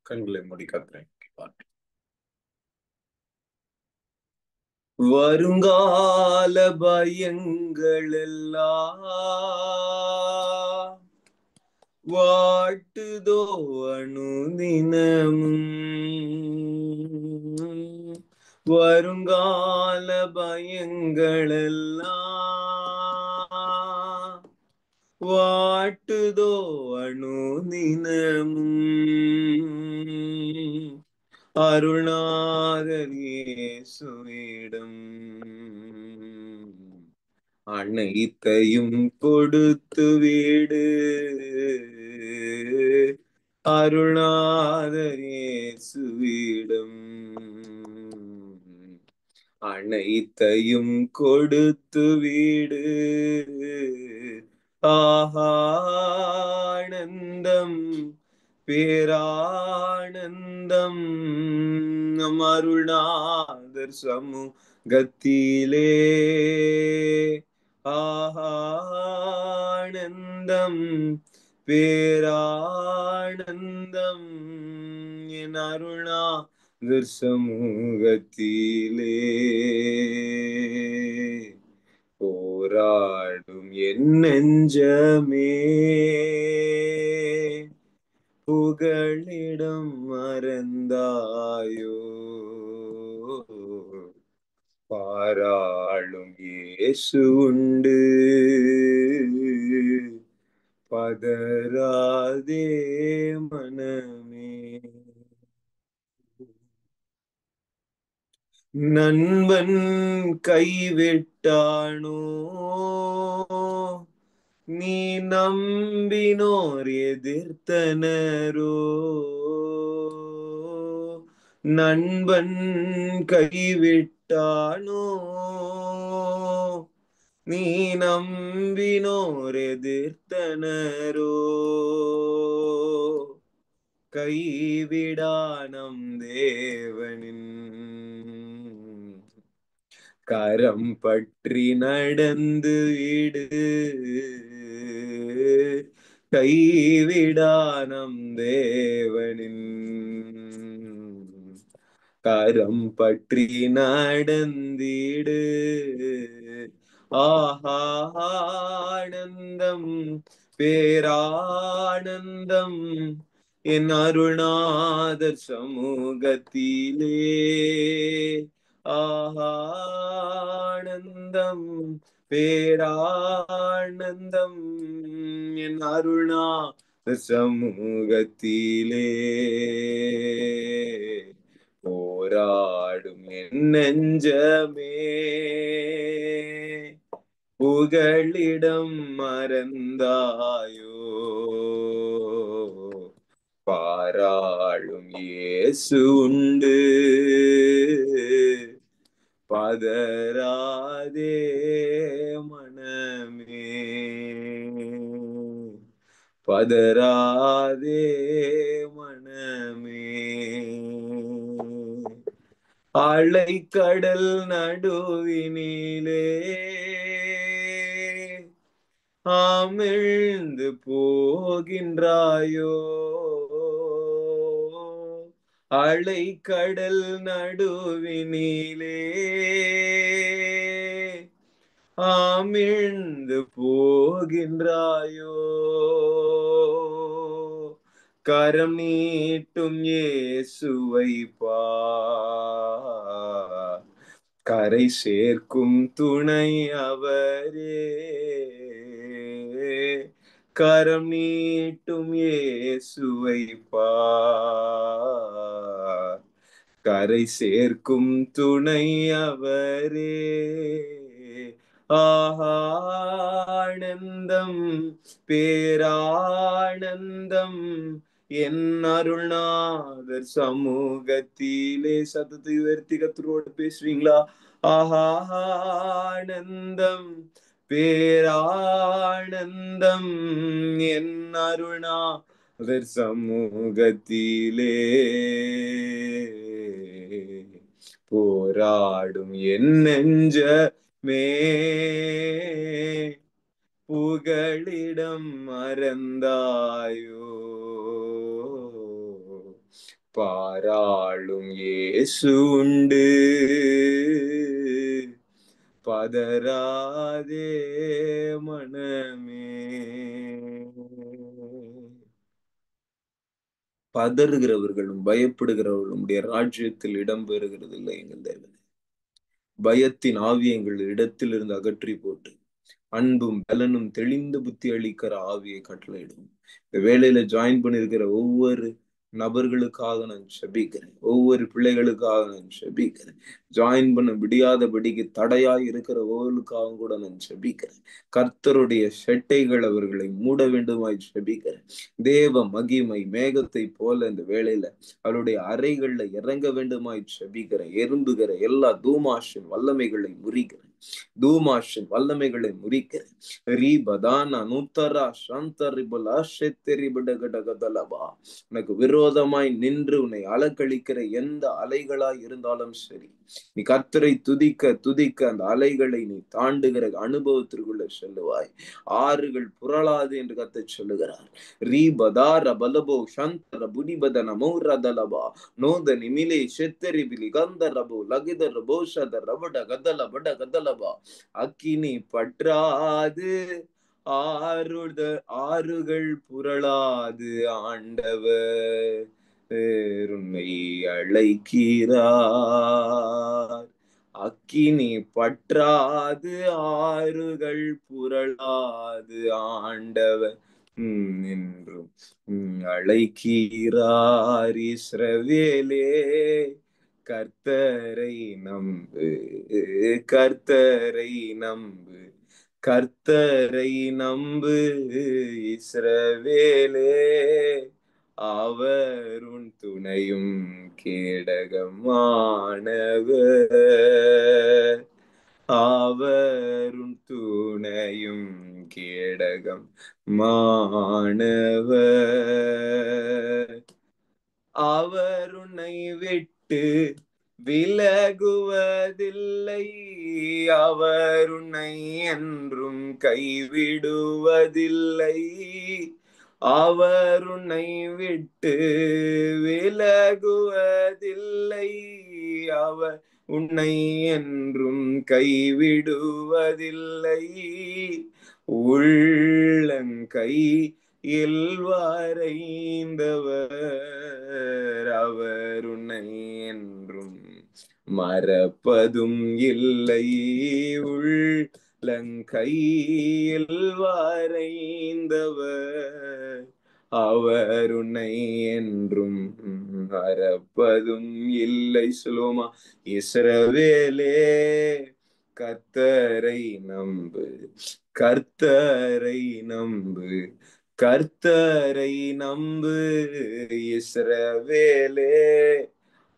கண்களை மூடி கர்த்தரை பார்ப்போம். வருங்கால பயங்கள் எல்லாம் வாட்டுதோ அனுதினமும். வருங்கால பயங்கள் எல்லாம் வாட்டுதோ அனுதினமும். அருள்நாதர் இயேசுவிடம் அனைத்தையும் கொடுத்து விடு. அருள்நாதர் இயேசுவிடம் அனைத்தையும் கொடுத்து விடு. ஆனந்தம் பேரானந்தம் நம் அருள்நாதர் சமூகத்திலே. ஆனந்தம் பேரானந்தம் என் அருள்நாதர் சமூகத்திலே. போராடும் என் நெஞ்சமே புகழிடம் மறந்தாயோ. பாராளும் இயேசு உண்டு, பதராதே மனமே. நண்பன் கைவிட்டானோ நீ நம்பினோர் எதிர்த்தனரோ. நண்பன் கைவிட்டானோ நீ நம்பினோர் எதிர்த்தனரோ. கைவிடானம் தேவனின் கரம் பற்றி நடந்து விடு. கைவிடானம் தேவனின் கரம் பற்றி நடந்திடு. ஆனந்தம் பேரானந்தம் என் அருள்நாதர் சமூகத்திலே. ஆனந்தம் பேரானந்தம் என் அருள்நாதர் சமூகத்திலே. போராடும் என் நெஞ்சமே புகழிடம் மறந்தாயோ. பாராளும் இயேசு உண்டு, பதராதே மனமே. பதராதே மனமே. அலைக்கடல் நடுவினிலே அமிழ்ந்து போகின்றாயோ. அலைக்கடல் நடுவினிலே அமிழ்ந்து போகின்றாயோ. கரம் நீட்டும் இயேசுவை பார், கரை சேர்க்கும் துணை அவரே. கரம் நீட்டும் இயேசுவை பார், கரை சேர்க்கும் துணை அவரே. ஆனந்தம் பேரானந்தம் என் அருள்நாதர் சமூகத்திலே. சத்தத்தை உயர்த்தி கர்த்தரோடு பேசுவீங்களா? ஆனந்தம் பேரானந்தம் என் அருள்நாதர் சமூகத்திலே. போராடும் என் நெஞ்சமே புகழிடம் மறந்தாயோ. பாராளும் இயேசு உண்டு, பதராதே மனமே. பதறுகிறவர்களும் பயப்படுகிறவர்களும் உடைய ராஜ்யத்தில் இடம்பெறுகிறது இல்லை எங்கள் தேவன். பயத்தின் ஆவி எங்கள் இடத்திலிருந்து அகற்றி போட்டு அன்பும் பலனும் தெளிந்த புத்தி அளிக்கிற ஆவியை கட்டளையிடும். இந்த வேலையில ஜாயின் பண்ணிருக்கிற ஒவ்வொரு நபர்களுக்காக நான் செபிக்கிறேன், ஒவ்வொரு பிள்ளைகளுக்காக நான் செபிக்கிறேன், ஜாயின் பண்ண முடியாதபடிக்கு தடையாய் இருக்கிற ஒவ்வொருக்காக கூட நான் செபிக்கிறேன். கர்த்தருடைய செட்டைகள் அவர்களை மூட வேண்டுமாய் செபிக்கிறேன். தேவ மகிமை மேகத்தை போல இந்த வேளையில அவருடைய அறைகள்ல இறங்க வேண்டுமாய் செபிக்கிறேன். எறும்புகிற எல்லா தூமாஷின் வல்லமைகளை முறிக்கிறேன், தூமாஷின் வல்லமைகளை முறிக்கிறேன். ரீபதானா நூத்தரா சாந்தரிபலா ஷெத்தெரிபடகடகதலபா. உனக்கு விரோதமாய் நின்று உன்னை அலக்கழிக்கிற எந்த அலைகளாய் இருந்தாலும் சரி, நீ கர்த்தரை துதிக்க துதிக்க அந்த அலைகளை நீ தாண்டுகிற அனுபவத்திற்குள்ள செல்லுவாய். ஆறுகள் புரளாது என்று கர்த்தர் சொல்லுகிறார். ரீபதார பலபோ சந்தர புடிபதன மௌரதலபா நோத நிமிலே ஷெத்தரிபிலி கந்தரபோ லகிதர போஷத ரபட கதல பட கதலபா. அக்கினி பற்றாது ஆறுகள் புரளாது ஆண்டவர் உன்னை அழைக்கிறார். அக்கினி பற்றாது ஆறுகள் புரளாது ஆண்டவர் என்றும் அழைக்கிறார். இஸ்ரவேலே கர்த்தரை நம்பு, கர்த்தரை நம்பு, கர்த்தரை நம்பு இஸ்ரவேலே, அவர் உன் துணையும் கேடகமானவர், அவர் உன் துணையும் கேடகம் மாணவர். அவர் உன்னை விட்டு விலகுவதில்லை, அவர் உன்னை என்றும் கைவிடுவதில்லை. அவர் உன்னை விட்டு விலகுவதில்லை, அவர் உன்னை என்றும் கைவிடுவதில்லை. உள்ளங்கையில் வரைந்தவர், அவர் உன்னை என்றும் மறப்பதும் இல்லை. உள்ளங்கையில் வரைந்தவர், அவர் உன்னை என்றும் மறப்பதும் இல்லை. சொல்லுவோமா? இஸ்ரவேலே கர்த்தரை நம்பு, கர்த்தரை நம்பு, கர்த்தரை நம்பு இஸ்ரவேலே,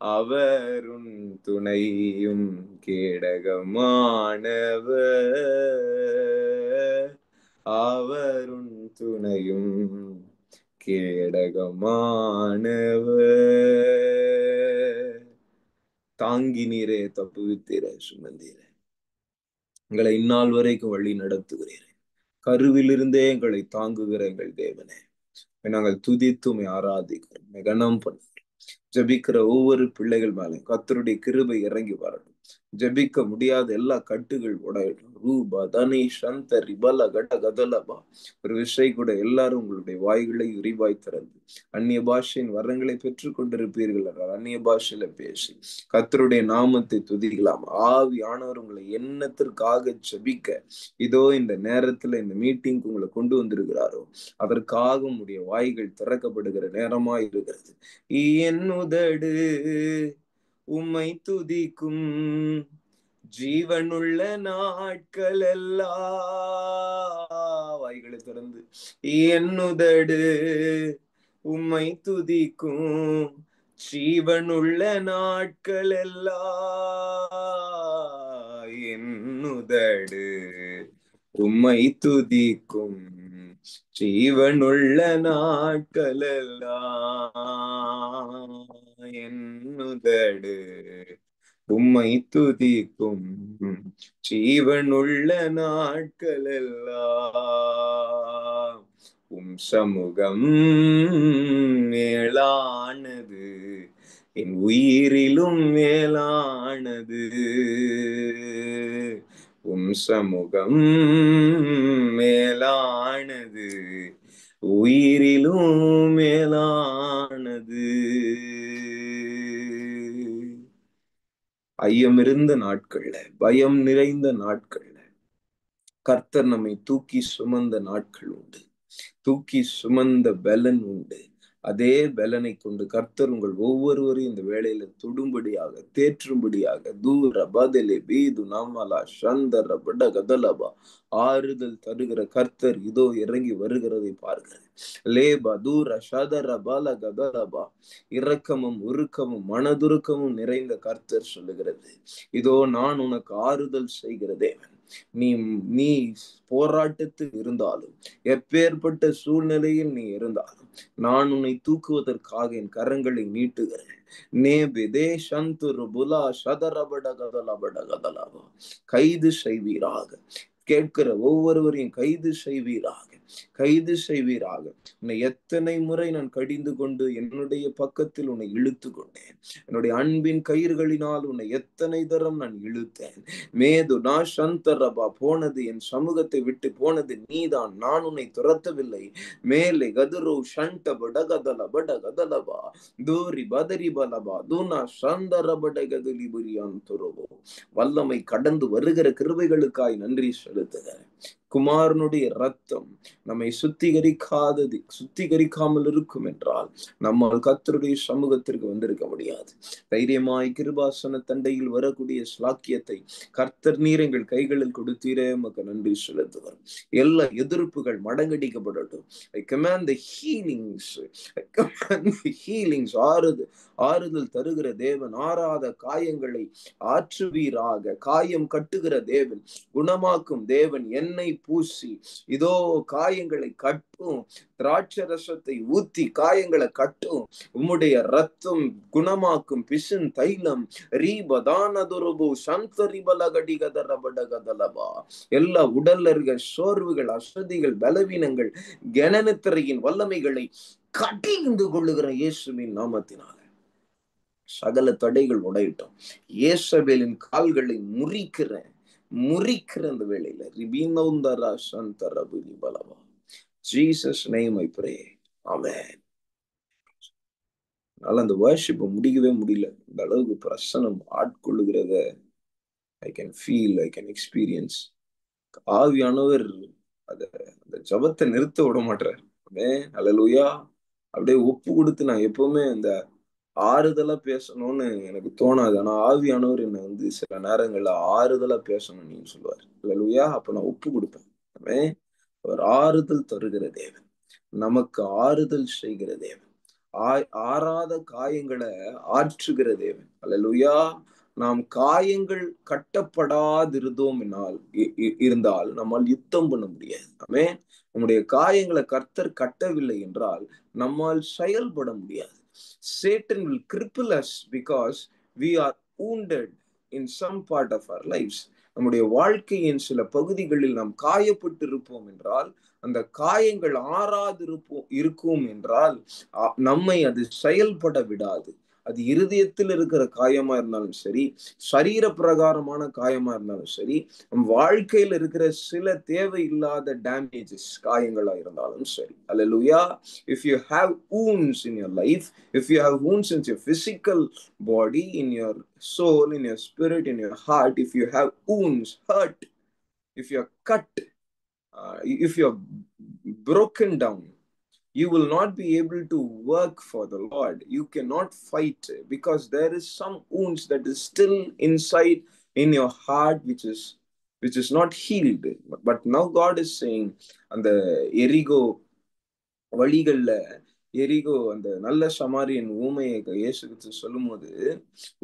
அவர் உன் துணையும் கேடகமானவர், அவர் உன் துணையும் கேடகமானவர். தாங்கி நீரே தப்புவித்தீரே, சுமந்தீரே, எங்களை இந்நாள் வரைக்கும் வழி நடத்துகிறீரே, கருவிலிருந்தே எங்களை தாங்குகிற எங்கள் தேவனே, நாங்கள் துதித்துமை ஆராதிக்கிறோம், கனம் பண்ண. ஜபிக்கிற ஒவ்வொரு பிள்ளைகள் மேலும் கர்த்தருடைய கிருபை இறங்கி வரட்டும். ஜபிக்க முடியாத எல்லா கட்டுகள் உடையட்டும். ரூபா தனி சந்த ரிபல கட கதலபா. ஒரு விஷயம் கூட எல்லாரும் உங்களுடைய வாய்களை விரிவாய் திறந்து அந்நிய பாஷையின் வரங்களை பெற்றுக் கொண்டிருப்பீர்கள் என்றால் அந்நிய பாஷையில பேசி கர்த்தருடைய நாமத்தை துதிக்கலாம். ஆவியானவர் உங்களை எண்ணத்திற்காக ஜபிக்க இதோ இந்த நேரத்துல இந்த மீட்டிங் உங்களை கொண்டு வந்திருக்கிறாரோ அதற்காக உங்களுடைய வாய்கள் திறக்கப்படுகிற நேரமாய் இருக்கிறது. என் உதடு உம்மை துதிக்கும், ஜீவனுள்ள நாட்கள் எல்லாம். வாய்களை திறந்து என் உதடு உம்மை துதிக்கும், ஜீவனுள்ள நாட்கள் எல்லாம். என் உதடு உம்மை துதிக்கும், ஜீவனுள்ள நாட்கள் எல்லாம். என் உதடு உம்மை துதிக்கும், ஜீவனுள்ள நாட்கள் எல்லாம். உம் சமூகம் மேலானது, என் உயிரிலும் மேலானது உம் சமூகம், மேலானது உயிரிலும் மேலானது. ஐயம் இருந்த நாட்கள்ல, பயம் நிறைந்த நாட்கள்ல கர்த்தர் நம்மை தூக்கி சுமந்த நாட்கள் உண்டு. தூக்கி சுமந்த பலன் உண்டு. அதே பலனை கொண்டு கர்த்தர் உங்கள் ஒவ்வொருவரையும் இந்த வேளையில தொடும்படியாக, தேற்றும்படியாக, தூர பதிலே பீது நம்மலா சந்தர பட கதலபா, ஆறுதல் தருகிற கர்த்தர் இதோ இறங்கி வருகிறதை பார்க்கிறேன். லேபா தூர சதர பல கதலபா, இரக்கமும் உருக்கமும் மனதுருக்கமும் நிறைந்த கர்த்தர் சொல்லுகிறது, இதோ நான் உனக்கு ஆறுதல் செய்கிற தேவன். நீ நீ போராட்டத்தில் இருந்தாலும், எப்பேற்பட்ட சூழ்நிலையில் நீ இருந்தாலும், நான் உன்னை தூக்குவதற்காக என் கரங்களை நீட்டுகிறேன். கைது செய்வீராக. கேட்கிற ஒவ்வொருவரையும் கைது செய்வீராக, கைது செய்வீராக. உன்னை எத்தனை முறை நான் கடிந்து கொண்டு என்னுடைய பக்கத்தில் உன்னை இழுத்து கொண்டேன். என்னுடைய அன்பின் கயிறுகளினால் உன்னை எத்தனை தரம் நான் இழுத்தேன். மேது நான் சந்தரபா, போனது என் சமூகத்தை விட்டு போனது நீதான், நான் உன்னை துரத்தவில்லை. மேலே கதுரு சண்ட படகதல படகதலபா தூரி பதரி பலபா தூனா சந்தர படகதலி புரியான் துருவோ. வல்லமை கடந்து வருகிற கிருபைகளுக்காய் நன்றி செலுத்துகிறேன். குமாரனுடைய ரத்தம் நம்மை சுத்திகரிக்காமல் இருக்கும் என்றால் நம்மால் கர்த்தருடைய சமூகத்திற்கு வந்திருக்க முடியாது. தைரியமாய் கிருபாசன தண்டையில் வரக்கூடிய ஸ்லாக்கியத்தை கர்த்தர் நீர் எங்கள் கைகளில் கொடுத்தீரே, உமக்கு நன்றி செலுத்துகிறோம். எல்லா எதிர்ப்புகள் மடங்கடிக்கப்படட்டும். I command the healings. I command the healings. ஆறுதல் தருகிற தேவன், ஆறாத காயங்களை ஆற்றுவீராக. காயம் கட்டுகிற தேவன், குணமாக்கும் தேவன், எண்ணெய் பூசி இதோ காயங்களை கட்டும். திராட்சரசத்தை ஊத்தி காயங்களை கட்டும். உம்முடைய ரத்தம் குணமாக்கும். பிசின் தைலம் ரீபதானதுருபு சந்தரிபலகடிகதரபடகதலபா. எல்லா உடல்ல இருக்க சோர்வுகள், அசதிகள், பலவீனங்கள், கனநித்திரையின் வல்லமைகளை கடிந்து கொள்ளுகிற இயேசுவின் நாமத்தினால சகல தடைகள் உடையட்டும். இயேசபேலின் கால்களை முறிக்கிற அந்த வேளையில ரிபீனௌந்தரா சந்தரபுலி பலவா. ஜீசஸ் நேம் ஐ பிரே. ஆமென். அதனால அந்த வர்ஷிப் முடிக்கவே முடியல. இந்த அளவுக்கு பிரசனம் ஆட்கொள்ளுகிறத I can feel, I can experience. ஆவியானவர் அத அந்த ஜபத்தை நிறுத்த விட மாட்டார். ஹல்லேலூயா. அப்படியே ஒப்பு கொடுத்து, நான் எப்பவுமே இந்த ஆறுதலா பேசணும்னு எனக்கு தோணாது. ஆனா ஆவியானவர் என்னை சில நேரங்கள்ல ஆறுதலா பேசணும் நீங்க சொல்லுவார். ஹல்லேலூயா. அப்ப நான் ஒப்பு கொடுப்பேன். அவர் ஆறுதல் தருகிற தேவன், நமக்கு ஆறுதல் செய்கிற தேவன், ஆறாத காயங்களை ஆற்றுகிற தேவன். ஹல்லேலூயா. நாம் காயங்கள் கட்டப்படாதிருந்தோம் இருந்தால் நம்மால் யுத்தம் பண்ண முடியாது. ஆமென். நம்முடைய காயங்களை கர்த்தர் கட்டவில்லை என்றால் நம்மால் செயல்பட முடியாது. Satan will cripple us because we are wounded in some part of our lives. நம்முடைய வாழ்க்கையின் சில பகுதிகளில் நாம் காயப்பட்டு இருப்போம் என்றால், அந்த காயங்கள் இருக்கும் என்றால் நம்மை அது செயல்பட விடாது. அது இருதயத்தில் இருக்கிற காயமா இருந்தாலும் சரி, சரீர பிரகாரமான காயமா இருந்தாலும் சரி, நம் வாழ்க்கையில் இருக்கிற சில தேவையில்லாத டேமேஜஸ் காயங்களா இருந்தாலும் சரி. அல்லேலூயா. If you have wounds in your life, if you have wounds in your physical body, in your soul, in your spirit, in your heart, if you have wounds, hurt, if you're cut, if you're broken down, you will not be able to work for the Lord. You cannot fight because there is some wounds that is still inside in your heart which is not healed. But now God is saying, அந்த எரிகோ வழிகள்ல, எரிகோ அந்த நல்ல சமாரியன் ஊமையை இயேசு கிறிஸ்து சொல்லும் போது,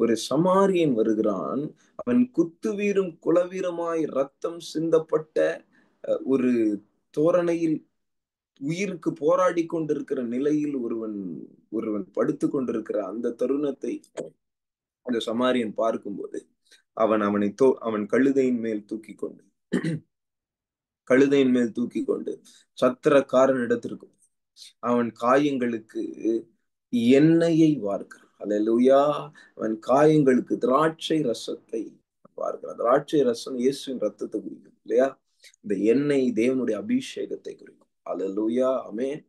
ஒரு சமாரியன் வருகிறான், அவன் குத்துவீரும் குலவீரமாய் ரத்தம் சிந்தப்பட்ட ஒரு தோரணையில் உயிருக்கு போராடி கொண்டிருக்கிற நிலையில் ஒருவன் படுத்து கொண்டிருக்கிற அந்த தருணத்தை அந்த சமாரியன் பார்க்கும்போது, அவன் கழுதையின் மேல் தூக்கி கொண்டு சத்திரக்காரனிடத்திற்கு அவன் காயங்களுக்கு எண்ணெயை வார்க்கிறான். அல்லேலூயா. அவன் காயங்களுக்கு திராட்சை ரசத்தை பார்க்கிறான். திராட்சை ரசம் இயேசுவின் ரத்தத்தை குறிக்கும் இல்லையா? இந்த எண்ணெய் தேவனுடைய அபிஷேகத்தை குறிக்கும். அல்லேலூயா. ஆமென்.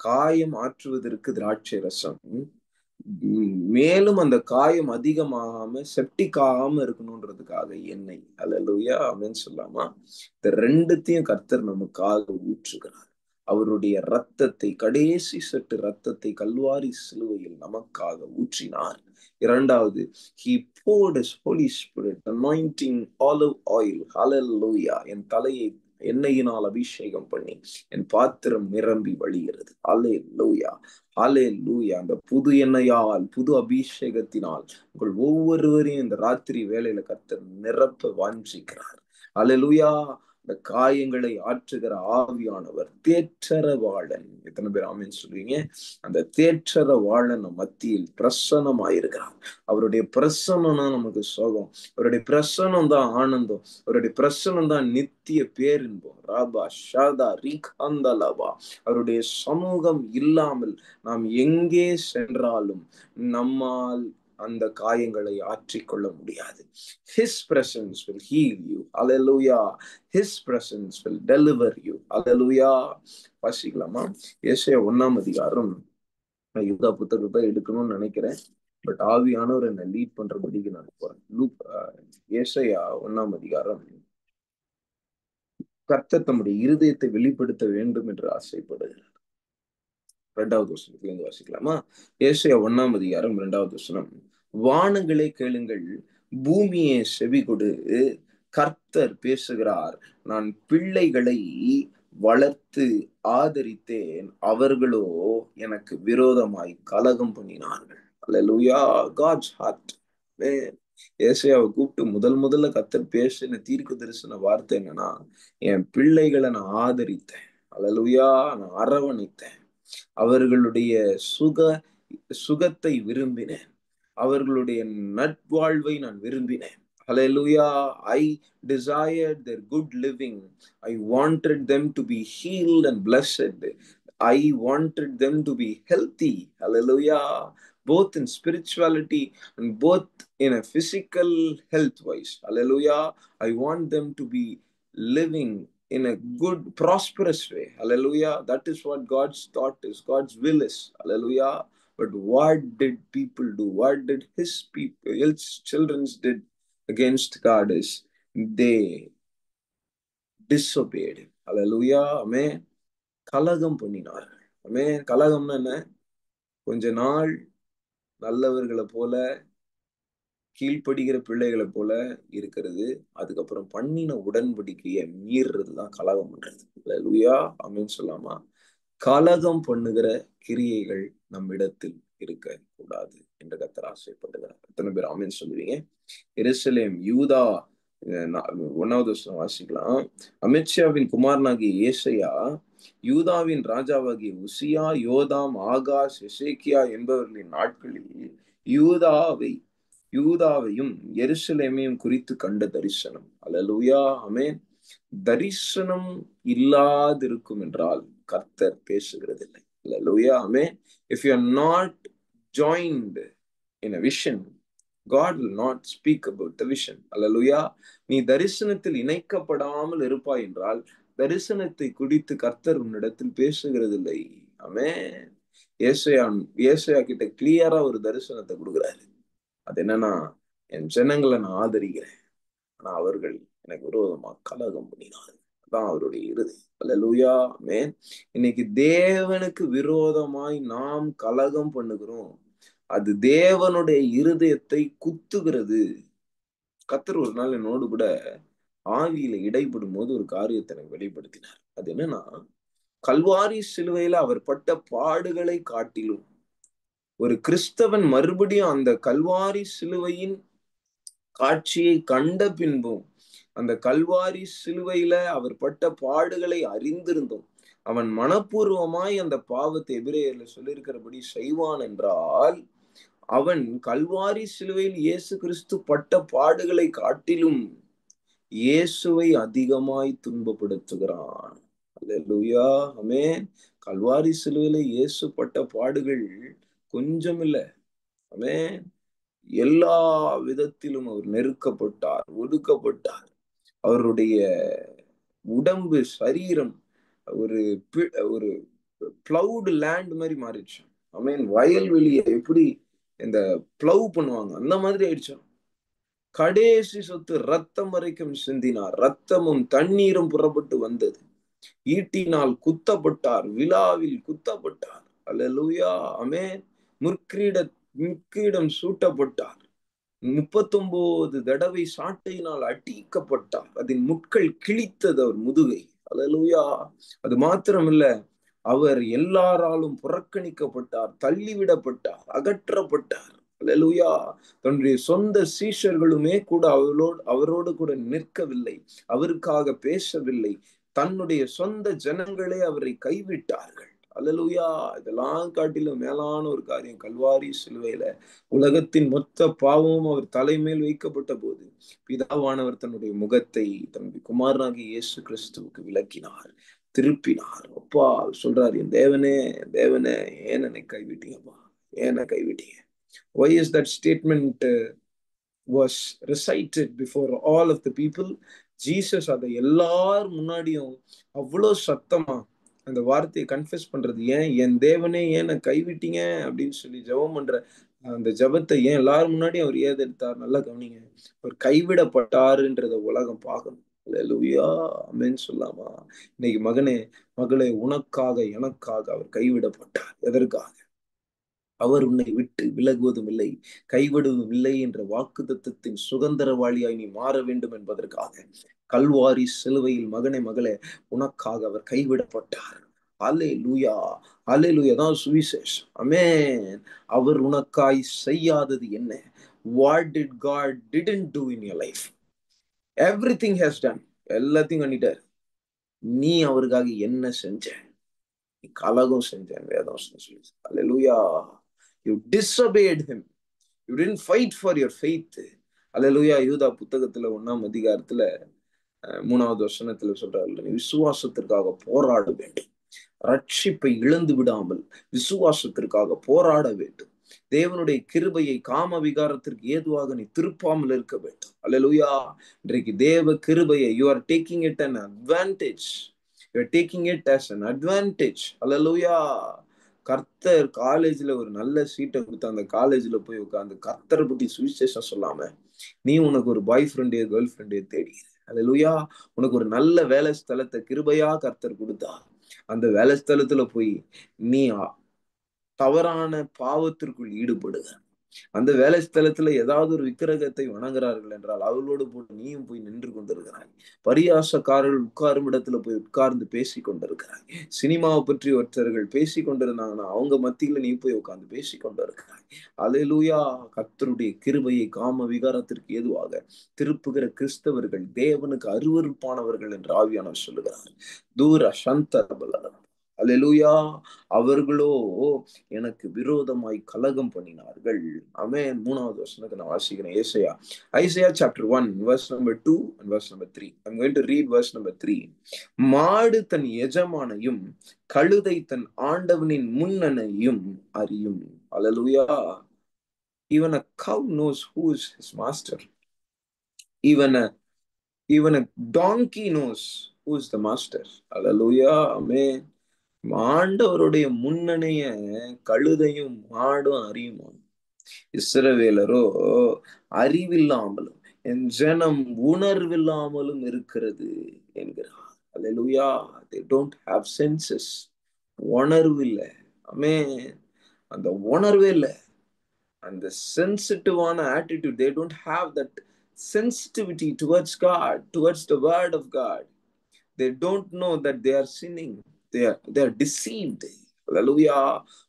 காயம் ஆற்றுவதற்கு திராட்சை ரசம், மேலும் அந்த காயம் அதிகமாகாம செப்டிக் ஆகாம இருக்கணும்ன்றதுக்காக எண்ணெய். அல்லேலூயா. ஆமென் சொல்லாமா? இந்த ரெண்டுத்தையும் கர்த்தர் நமக்காக ஊற்றுகிறார். அவருடைய ரத்தத்தை, கடைசி சொட்டு ரத்தத்தை கல்வாரி சிலுவையில் நமக்காக ஊற்றினார். இரண்டாவது, he poured his holy spirit anointing olive oil. hallelujah. என் தலையை எண்ணெயினால் அபிஷேகம் பண்ணி என் பாத்திரம் நிரம்பி வழிகிறது. அல்லேலூயா, அல்லேலூயா. அந்த புது எண்ணெயால், புது அபிஷேகத்தினால் உங்கள் ஒவ்வொருவரையும் இந்த ராத்திரி வேளையில கர்த்தர் நிரப்ப வாஞ்சிக்கிறார். அல்லேலூயா. இந்த காயங்களை ஆற்றுகிற ஆவியானவர் தேற்றரவாளன். எத்தனை பேர் ஆமென் சொல்றீங்க? அந்த தேற்றரவாளன் மத்தியில் பிரசன்னமாயிருக்கிறார். அவருடைய பிரசன்னம் தான் நமக்கு சோகம். அவருடைய பிரசன்னம் தான் ஆனந்தம். அவருடைய பிரசன்னம் தான் நித்திய பேரின்பம். ராபா ஷாதா ரீகாந்தலபா. அவருடைய சமூகம் இல்லாமல் நாம் எங்கே சென்றாலும் நம்மால் அந்த காயங்களை ஆற்றிக்கொள்ள முடியாது. His presence will heal you. Hallelujah. His presence will deliver you. Hallelujah. வாசிக்கலாமா? ஏசாயா 1ஆம் அதிகாரம். நான் யூதா புத்தகத்தை எடுக்கணும்னு நினைக்கிறேன். பட் ஆவியானவர் என்னை லீட் பண்றபடிக்கு நான் போறேன். ஏசாயா 1ஆம் அதிகாரம். கர்த்தர் தம்முடைய இருதயத்தை வெளிப்படுத்த வேண்டும் என்று ஆசைப்படுகிறார். 2வது வசனத்திலிருந்து வாசிக்கலாமா? ஏசாயா 1ஆம் அதிகாரம் 2வது வசனம். வானங்களே கேளுங்கள், பூமியே செவி கொடு, கர்த்தர் பேசுகிறார். நான் பிள்ளைகளை வளர்த்து ஆதரித்தேன், அவர்களோ எனக்கு விரோதமாய் கலகம் பண்ணினார்கள். அல்லேலூயா. God's heart. ஏசாயாவை கூப்பிட்டு முதல்ல கர்த்தர் பேசின தீர்க்க தரிசன வார்த்தை என்னன்னா, என் பிள்ளைகளை நான் ஆதரித்தேன். அல்லேலூயா. நான் அரவணைத்தேன். அவர்களுடைய சுகத்தை விரும்பினேன். அவர்களுடைய நட்வாழ்வை நான் விரும்பினேன். Hallelujah. I desired their good living. I wanted them to be healed and blessed. I wanted them to be healthy. Hallelujah. Both in spirituality and both in a physical health wise. Hallelujah. I want them to be living in a good, prosperous way. Hallelujah. That is what God's thought is. God's will is. Hallelujah. But what did people do? What did his people, his children did against God is they disobeyed him. Hallelujah. Amen. கலகம் பண்ணினார்கள். Amen. கலகம்னா என்ன? கொஞ்ச நாள் நல்லவர்களை போல, கீழ்ப்படுகிற பிள்ளைகளை போல இருக்கிறது. அதுக்கப்புறம் பண்ணின உடன்படிக்கையை மீறுறதுதான் கலகம் பண்றது. அல்லேலூயா. ஆமென் சொல்லாமா? கலகம் பண்ணுகிற கிரியைகள் நம்மிடத்தில் இருக்க கூடாது என்று கர்த்தர் ஆசைப்படுகிறார். எத்தனை பேர் ஆமென் சொல்லுவீங்க? எருசலேம் யூதா 1வது வசனம் வாசிக்கலாம். அமித்ஷாவின் குமாரனாகிய ஏசாயா யூதாவின் ராஜாவாகிய உசியா, யோதாம், ஆகாஸ், எசேக்கியா என்பவர்களின் நாட்களில் யூதாவையும் எருசலேமையும் குறித்து கண்ட தரிசனம். அல்லேலூயா. ஆமென். தரிசனம் இல்லாதிருக்கும் என்றால் கர்த்தர் பேசுகிறதில்லை. அல்லேலூயா. ஆமென். If you are not joined in a vision, God will not speak about the vision. Hallelujah. நீ தரிசனத்தில் இணைக்கப்படாமல் இருப்பாய் என்றால் தரிசனத்தை குறித்து கர்த்தர் உன்னிடத்தில் பேசுகிறதில்லை. ஆமென். ஏசாயா கிட்ட கிளியரா ஒரு தரிசனத்தை கொடுக்குறாரு. அது என்னன்னா, என் ஜனங்களை நான் ஆதரிக்கிறேன், ஆனா அவர்கள் எனக்கு விரோதமா கலகம் பண்ணினார்கள். அதான் அவருடைய இறுதி. அல்லேலூயா. ஆமென். இன்னைக்கு தேவனுக்கு விரோதமாய் நாம் கலகம் பண்ணுகிறோம். அது தேவனுடைய இருதயத்தை குத்துகிறது. கர்த்தர் ஒரு நாள் என்னோடு கூட ஆவியில இடைப்படும் போது ஒரு காரியத்தை எனக்கு வெளிப்படுத்தினார். அது என்னன்னா, கல்வாரி சிலுவையில அவர் பட்ட பாடுகளை காட்டிலும் ஒரு கிறிஸ்தவன் மறுபடியும் அந்த கல்வாரி சிலுவையின் காட்சியை கண்ட பின்பும், அந்த கல்வாரி சிலுவையில அவர் பட்ட பாடுகளை அறிந்திருந்தோம் அவன் மனப்பூர்வமாய் அந்த பாவத்தை எபிரேயர்ல சொல்லியிருக்கிறபடி செய்வான் என்றால், அவன் கல்வாரி சிலுவையில் இயேசு கிறிஸ்து பட்ட பாடுகளை காட்டிலும் இயேசுவை அதிகமாய் துன்பப்படுத்துகிறான். அல்லேலூயா. ஆமென். கல்வாரி சிலுவையில இயேசு பட்ட பாடுகள் கொஞ்சம் இல்ல. ஆமென். எல்லா விதத்திலும் அவர் நெருக்கப்பட்டார், ஒடுக்கப்பட்டார். அவருடைய உடம்பு, சரீரம் ஒரு ஒரு பிளவுடு லேண்ட் மாதிரி மாறிடுச்சு. ஆமென். வயல்வெளியை எப்படி இந்த பிளவ் பண்ணுவாங்க அந்த மாதிரி ஆயிடுச்சு. கடைசி சொத்து ரத்தம் வரைக்கும் சிந்தினார். ரத்தமும் தண்ணீரும் புறப்பட்டு வந்தது. ஈட்டினால் குத்தப்பட்டார், விழாவில் குத்தப்பட்டார். அல்லேலூயா. ஆமென். முற்கிரீட முற்கிரீடம் சூட்டப்பட்டார். 39 தடவை சாட்டையினால் அடிக்கப்பட்டார். அதன் முட்கள் கிழித்தது அவர் முதுகை. அல்லேலூயா. அது மாத்திரமில்ல, அவர் எல்லாராலும் புறக்கணிக்கப்பட்டார், தள்ளிவிடப்பட்டார், அகற்றப்பட்டார். அல்லேலூயா. தன்னுடைய சொந்த சீஷர்களுமே கூட அவரோடு கூட நிற்கவில்லை, அவருக்காக பேசவில்லை. தன்னுடைய சொந்த ஜனங்களே அவரை கைவிட்டார்கள். அல்லேலூயா. இதெல்லாம் காட்டிலும் மேலான ஒரு காரியம், கல்வாரி சிலுவையில உலகத்தின் மொத்த பாவமும் அவர் தலைமேல் வைக்கப்பட்ட போது பிதாவானவர் தன்னுடைய முகத்தை தன்னுடைய குமாரனாகிய இயேசு கிறிஸ்துவுக்கு விளக்கினார், திருப்பினார். அப்பா சொல்றாரு, என் தேவனே, தேவனே, ஏன் என்னை கைவிட்டீங்கப்பா, ஏன் கைவிட்டீங்க? Why is that statement was recited before all of the people? Jesus அதை எல்லார் முன்னாடியும் அவ்வளோ சத்தமா அந்த வார்த்தையை கன்ஃபெஸ் பண்றது ஏன், என் தேவனே ஏன் கைவிட்டீங்க அப்படின்னு சொல்லி ஜெபம் பண்ற அந்த ஜெபத்தை ஏன் எல்லாரும் முன்னாடி அவர் ஏதெடுத்தார்? நல்லா கவனிங்க. அவர் கைவிடப்பட்டாருன்றத உலகம் பார்க்கணும். அல்லேலூயா. ஆமென் சொல்லாமா? இன்னைக்கு மகனே, மகளே, உனக்காக எனக்காக அவர் கைவிடப்பட்டார். எதற்காக? அவர் உன்னை விட்டு விலகுவதும் இல்லை, கைவிடுவதும் இல்லை என்ற வாக்குத்தத்தத்தின் சுதந்திரவாளியாய் நீ மாற வேண்டும் என்பதற்காக கல்வாரி சிலுவையில் மகனே, மகளே, உனக்காக அவர் கைவிடப்பட்டார். அல்லேலூயா. அல்லேலூயா. தான் சுவிசேஷம். ஆமென். அவர் உனக்காய் செய்யாதது என்ன? What did God didn't do in your life? Everything has done. எல்லாத்தையும் பண்ணிட்டார். நீ அவருக்காக என்ன செஞ்ச? நீ கலகம் செஞ்சேன், வேதம் சொல்லி. அல்லேலூயா. You disobeyed him. You didn't fight for your faith. அல்லேலூயா. யூதா புத்தகத்துல 1ஆம் அதிகாரத்துல 3வது வசனத்துல சொல்றாரு, நீ விசுவாசத்திற்காக போராட வேண்டும். ரட்சிப்பை இழந்து விடாமல் விசுவாசத்திற்காக போராட வேண்டும். தேவனுடைய கிருபையை காம விகாரத்திற்கு ஏதுவாக நீ திருப்பாமல் இருக்க வேண்டும். அல்லேலூயா. இன்றைக்கு தேவ கிருபையை you are taking it an advantage. You are taking it as an advantage. அல்லேலூயா. கர்த்தர் காலேஜ்ல ஒரு நல்ல சீட்டை கொடுத்து அந்த காலேஜ்ல போய் உட்கார்ந்து கர்த்தரை பத்தி சுவிசேஷம் சொல்லாம நீ உனக்கு ஒரு பாய் ஃப்ரெண்டையோ கேர்ள் ஃப்ரெண்டையோ தேடி, அல்லேலூயா, உனக்கு ஒரு நல்ல வேலை ஸ்தலத்தை கிருபையா கர்த்தர் கொடுத்தா அந்த வேலை ஸ்தலத்துல போய் நீ தவறான பாவத்திற்குள் ஈடுபடுக. அந்த வேலை ஸ்தலத்துல ஏதாவது ஒரு விக்கிரகத்தை வணங்குறார்கள் என்றால் அவர்களோடு போட்டு நீயும் போய் நின்று கொண்டிருக்கிறாய். பரியாசக்காரர்கள் உட்காரும் இடத்துல போய் உட்கார்ந்து பேசி கொண்டிருக்கிறாய். சினிமாவை பற்றி ஒருத்தர்கள் பேசி கொண்டிருந்தாங்கன்னா அவங்க மத்தியில நீ போய் உட்கார்ந்து பேசி கொண்டிருக்கிறாய். அல்லேலூயா. கர்த்தருடைய கிருபையை காம விகாரத்திற்கு ஏதுவாக திருப்புகிற கிறிஸ்தவர்கள் தேவனுக்கு அருவருப்பானவர்கள் என்று ஆவியானவர் சொல்லுகிறார். தூர சந்தரபல. அல்லேலூயா. அவர்களோ எனக்கு விரோதமாய் கலகம் பண்ணினார்கள். ஆமென். 3வது வசனத்தை நான் வாசிக்கிறேன். Isaiah chapter 1 verse number 2 and verse number 3. I'm going to read verse number 3. மாடு தன் எஜமானையும் கழுதை தன் ஆண்டவனின் முன்னனையும் அறியும். அல்லேலூயா. Even a cow knows who is his master. Even a donkey knows who is the master. Hallelujah. Amen. ஆண்டவருடைய முன்னணைய கழுதையும் மாடும் அறியுமா? இஸ்ரவேலரோ அறிவில்லாமலும் என் ஜனம் உணர்வில்லாமலும் இருக்கிறது என்கிறார். அல்லேலூயா. They don't have senses. உணர்வு இல்லை. ஆமென். அந்த உணர்வே இல்லை. அந்த சென்சிட்டிவான attitude, they don't have that sensitivity towards God, towards the word of God. They don't know that they are sinning. They are deceived. அல்லேலூயா.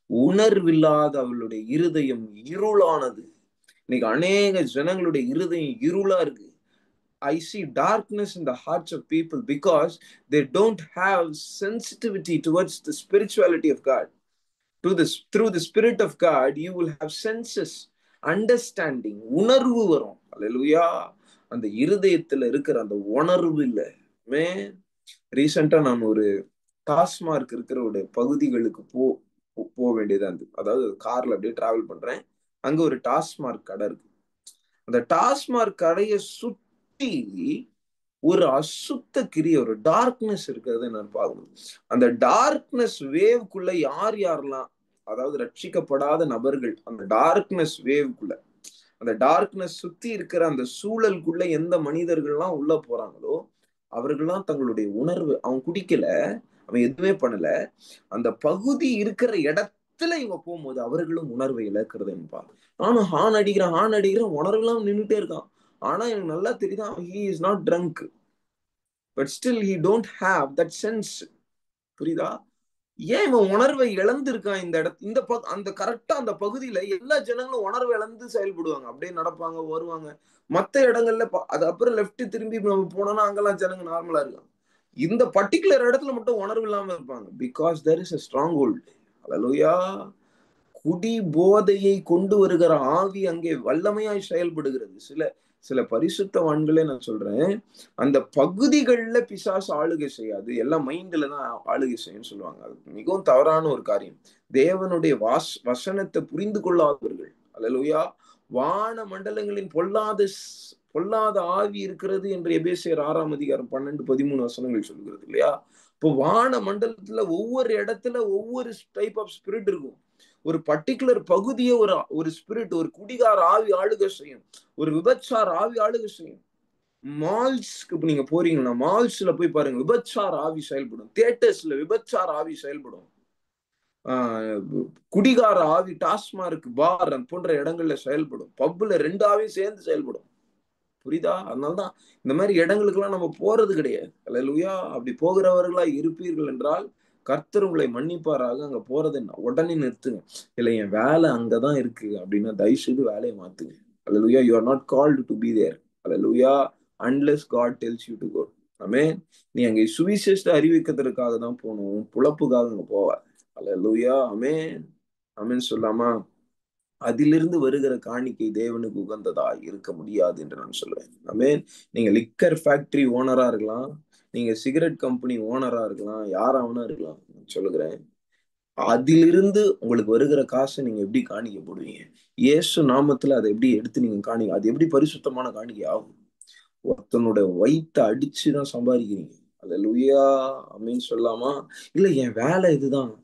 உணர்வில்லாத அவளுடைய இருதயம் இருளானது. இன்னைக்கு அநேக ஜனங்களுடைய இருதயம் இருளா இருக்கு. I see darkness in the hearts of people because they don't have sensitivity towards the spirituality of God. Through the Spirit of God, you will have senses, understanding. உணர்வு வரும். அல்லேலூயா. அந்த இருதயத்துல இருக்கிற அந்த உணர்வு இல்லை. ரீசெண்டா நான் ஒரு டாஸ்மார்க் இருக்கிற ஒரு பகுதிகளுக்கு போக வேண்டியதா இருந்தது. அதாவது கார்ல அப்படியே டிராவல் பண்றேன். அங்க ஒரு டாஸ்மார்க் கடை இருக்கு. அந்த டாஸ்மார்க் கடையை சுற்றி ஒரு அசுத்த கிரிய, ஒரு டார்க்னஸ் இருக்கிறத நான் பார்க்கணும். அந்த டார்க்னஸ் வேவ்க்குள்ள யார் யாரெல்லாம், அதாவது ரட்சிக்கப்படாத நபர்கள் அந்த டார்க்னஸ் வேவ்க்குள்ள, அந்த டார்க்னஸ் சுத்தி இருக்கிற அந்த சூழலுக்குள்ள எந்த மனிதர்கள்லாம் உள்ள போறாங்களோ அவர்கள்லாம் தங்களுடைய உணர்வு, அவன் குடிக்கல, அவன் எதுவுமே பண்ணல, அந்த பகுதி இருக்கிற இடத்துல இவங்க போகும்போது அவர்களும் உணர்வை இழக்கிறது என்பார். நானும் ஹார்ன் அடிக்கிறேன், உணர்வுலாம் நின்றுட்டே இருக்கான். ஆனா எனக்கு நல்லா தெரியுதான் he is not drunk, but still he don't have that sense. புரியுதா? ஏன் இவன் உணர்வை இழந்து இருக்கான் இந்த இடத்து, அந்த கரெக்டா அந்த பகுதியில எல்லா ஜனங்களும் உணர்வை இழந்து செயல்படுவாங்க, அப்படியே நடப்பாங்க வருவாங்க. மத்த இடங்கள்ல அது அப்புறம் லெஃப்ட் திரும்பி நம்ம போனோம்னா அங்கெல்லாம் ஜனங்க நார்மலா இருக்காங்க. இந்த பர்டிகுலர் இடத்துல மட்டும் உணர்வு இல்லாம இருப்பாங்க. Because there is a stronghold. ஹல்லேலூயா. குடி போதையை கொண்டு வருகிற ஆவி அங்கே வல்லமையாய் செயல்படுகிறது. சில சில பரிசுத்தவான்களே நான் சொல்றேன், அந்த பகுதிகள்ல பிசாசு ஆளுகை செய்யாது, எல்லாம் மைண்ட்ல தான் ஆளுகை செய்யும்னு சொல்லுவாங்க. அது மிகவும் தவறான ஒரு காரியம். தேவனுடைய வசனத்தை புரிந்து கொள்ளாதவர்கள், அல்லேலூயா, வான மண்டலங்களின் பொல்லாத ஆவி இருக்கிறது என்று எபேசியர் 6ஆம் அதிகாரம் 12, 13 வசனங்கள் சொல்கிறது இல்லையா? இப்போ வான மண்டலத்துல ஒவ்வொரு இடத்துல ஒவ்வொரு டைப் ஆஃப் ஸ்பிரிட் இருக்கும். ஒரு பர்டிகுலர் பகுதியை ஒரு ஒரு ஸ்பிரிட், ஒரு குடிகார ஆவி ஆளுகை செய்யும், ஒரு விபச்சார ஆவி ஆளுகை செய்யும். மால்ஸ்க்கு நீங்க போறீங்கன்னா மால்ஸ்ல போய் பாருங்க, விபச்சார ஆவி செயல்படும். தியேட்டர்ஸ்ல விபச்சார ஆவி செயல்படும். குடிகார ஆவி டாஸ்மார்க், பார் போன்ற இடங்கள்ல செயல்படும். பப்ல 2 ஆவியும் சேர்ந்து செயல்படும். புரியுதா? அதனாலதான் இந்த மாதிரி இடங்களுக்கெல்லாம் நம்ம போறது கிடையாது. அல்லேலூயா. அப்படி போகிறவர்களா இருப்பீர்கள் என்றால் கர்த்தர் உங்களை மன்னிப்பாராக. அங்க போறதை உடனே நிறுத்துங்க. இல்ல என் வேலை அங்கதான் இருக்கு அப்படின்னா தயவு செய்து வேலையை மாத்துங்க. அல்லேலூயா. You are not called to be there. அல்லேலூயா. Unless God tells you to go. ஆமென். நீ அங்கே சுவிசேஷத்தை அறிவிக்கிறதுக்காக தான் போகணும், புலப்புக்காக அங்க போவார். அல்லேலூயா. ஆமென். ஆமென் சொல்லாமா? அதிலிருந்து வருகிற காணிக்கை தேவனுக்கு உகந்ததா இருக்க முடியாது என்று நான் சொல்லுவேன். ஆமென். நீங்க லிக்கர் ஃபேக்டரி ஓனரா இருக்கலாம், நீங்க சிகரெட் கம்பெனி ஓனரா இருக்கலாம், யாராவனா இருக்கலாம். சொல்லுகிறேன், அதிலிருந்து உங்களுக்கு வருகிற காசை நீங்க எப்படி காணிக்க போடுவீங்க? இயேசு நாமத்துல அதை எப்படி எடுத்து நீங்க காணிக்க, அது எப்படி பரிசுத்தமான காணிக்கை ஆகும்? ஒருத்தனோட வயித்தை அடிச்சுதான் சம்பாதிக்கிறீங்க. அல்லேலூயா. ஆமென் சொல்லாமா? இல்ல என் வேலை இதுதான்.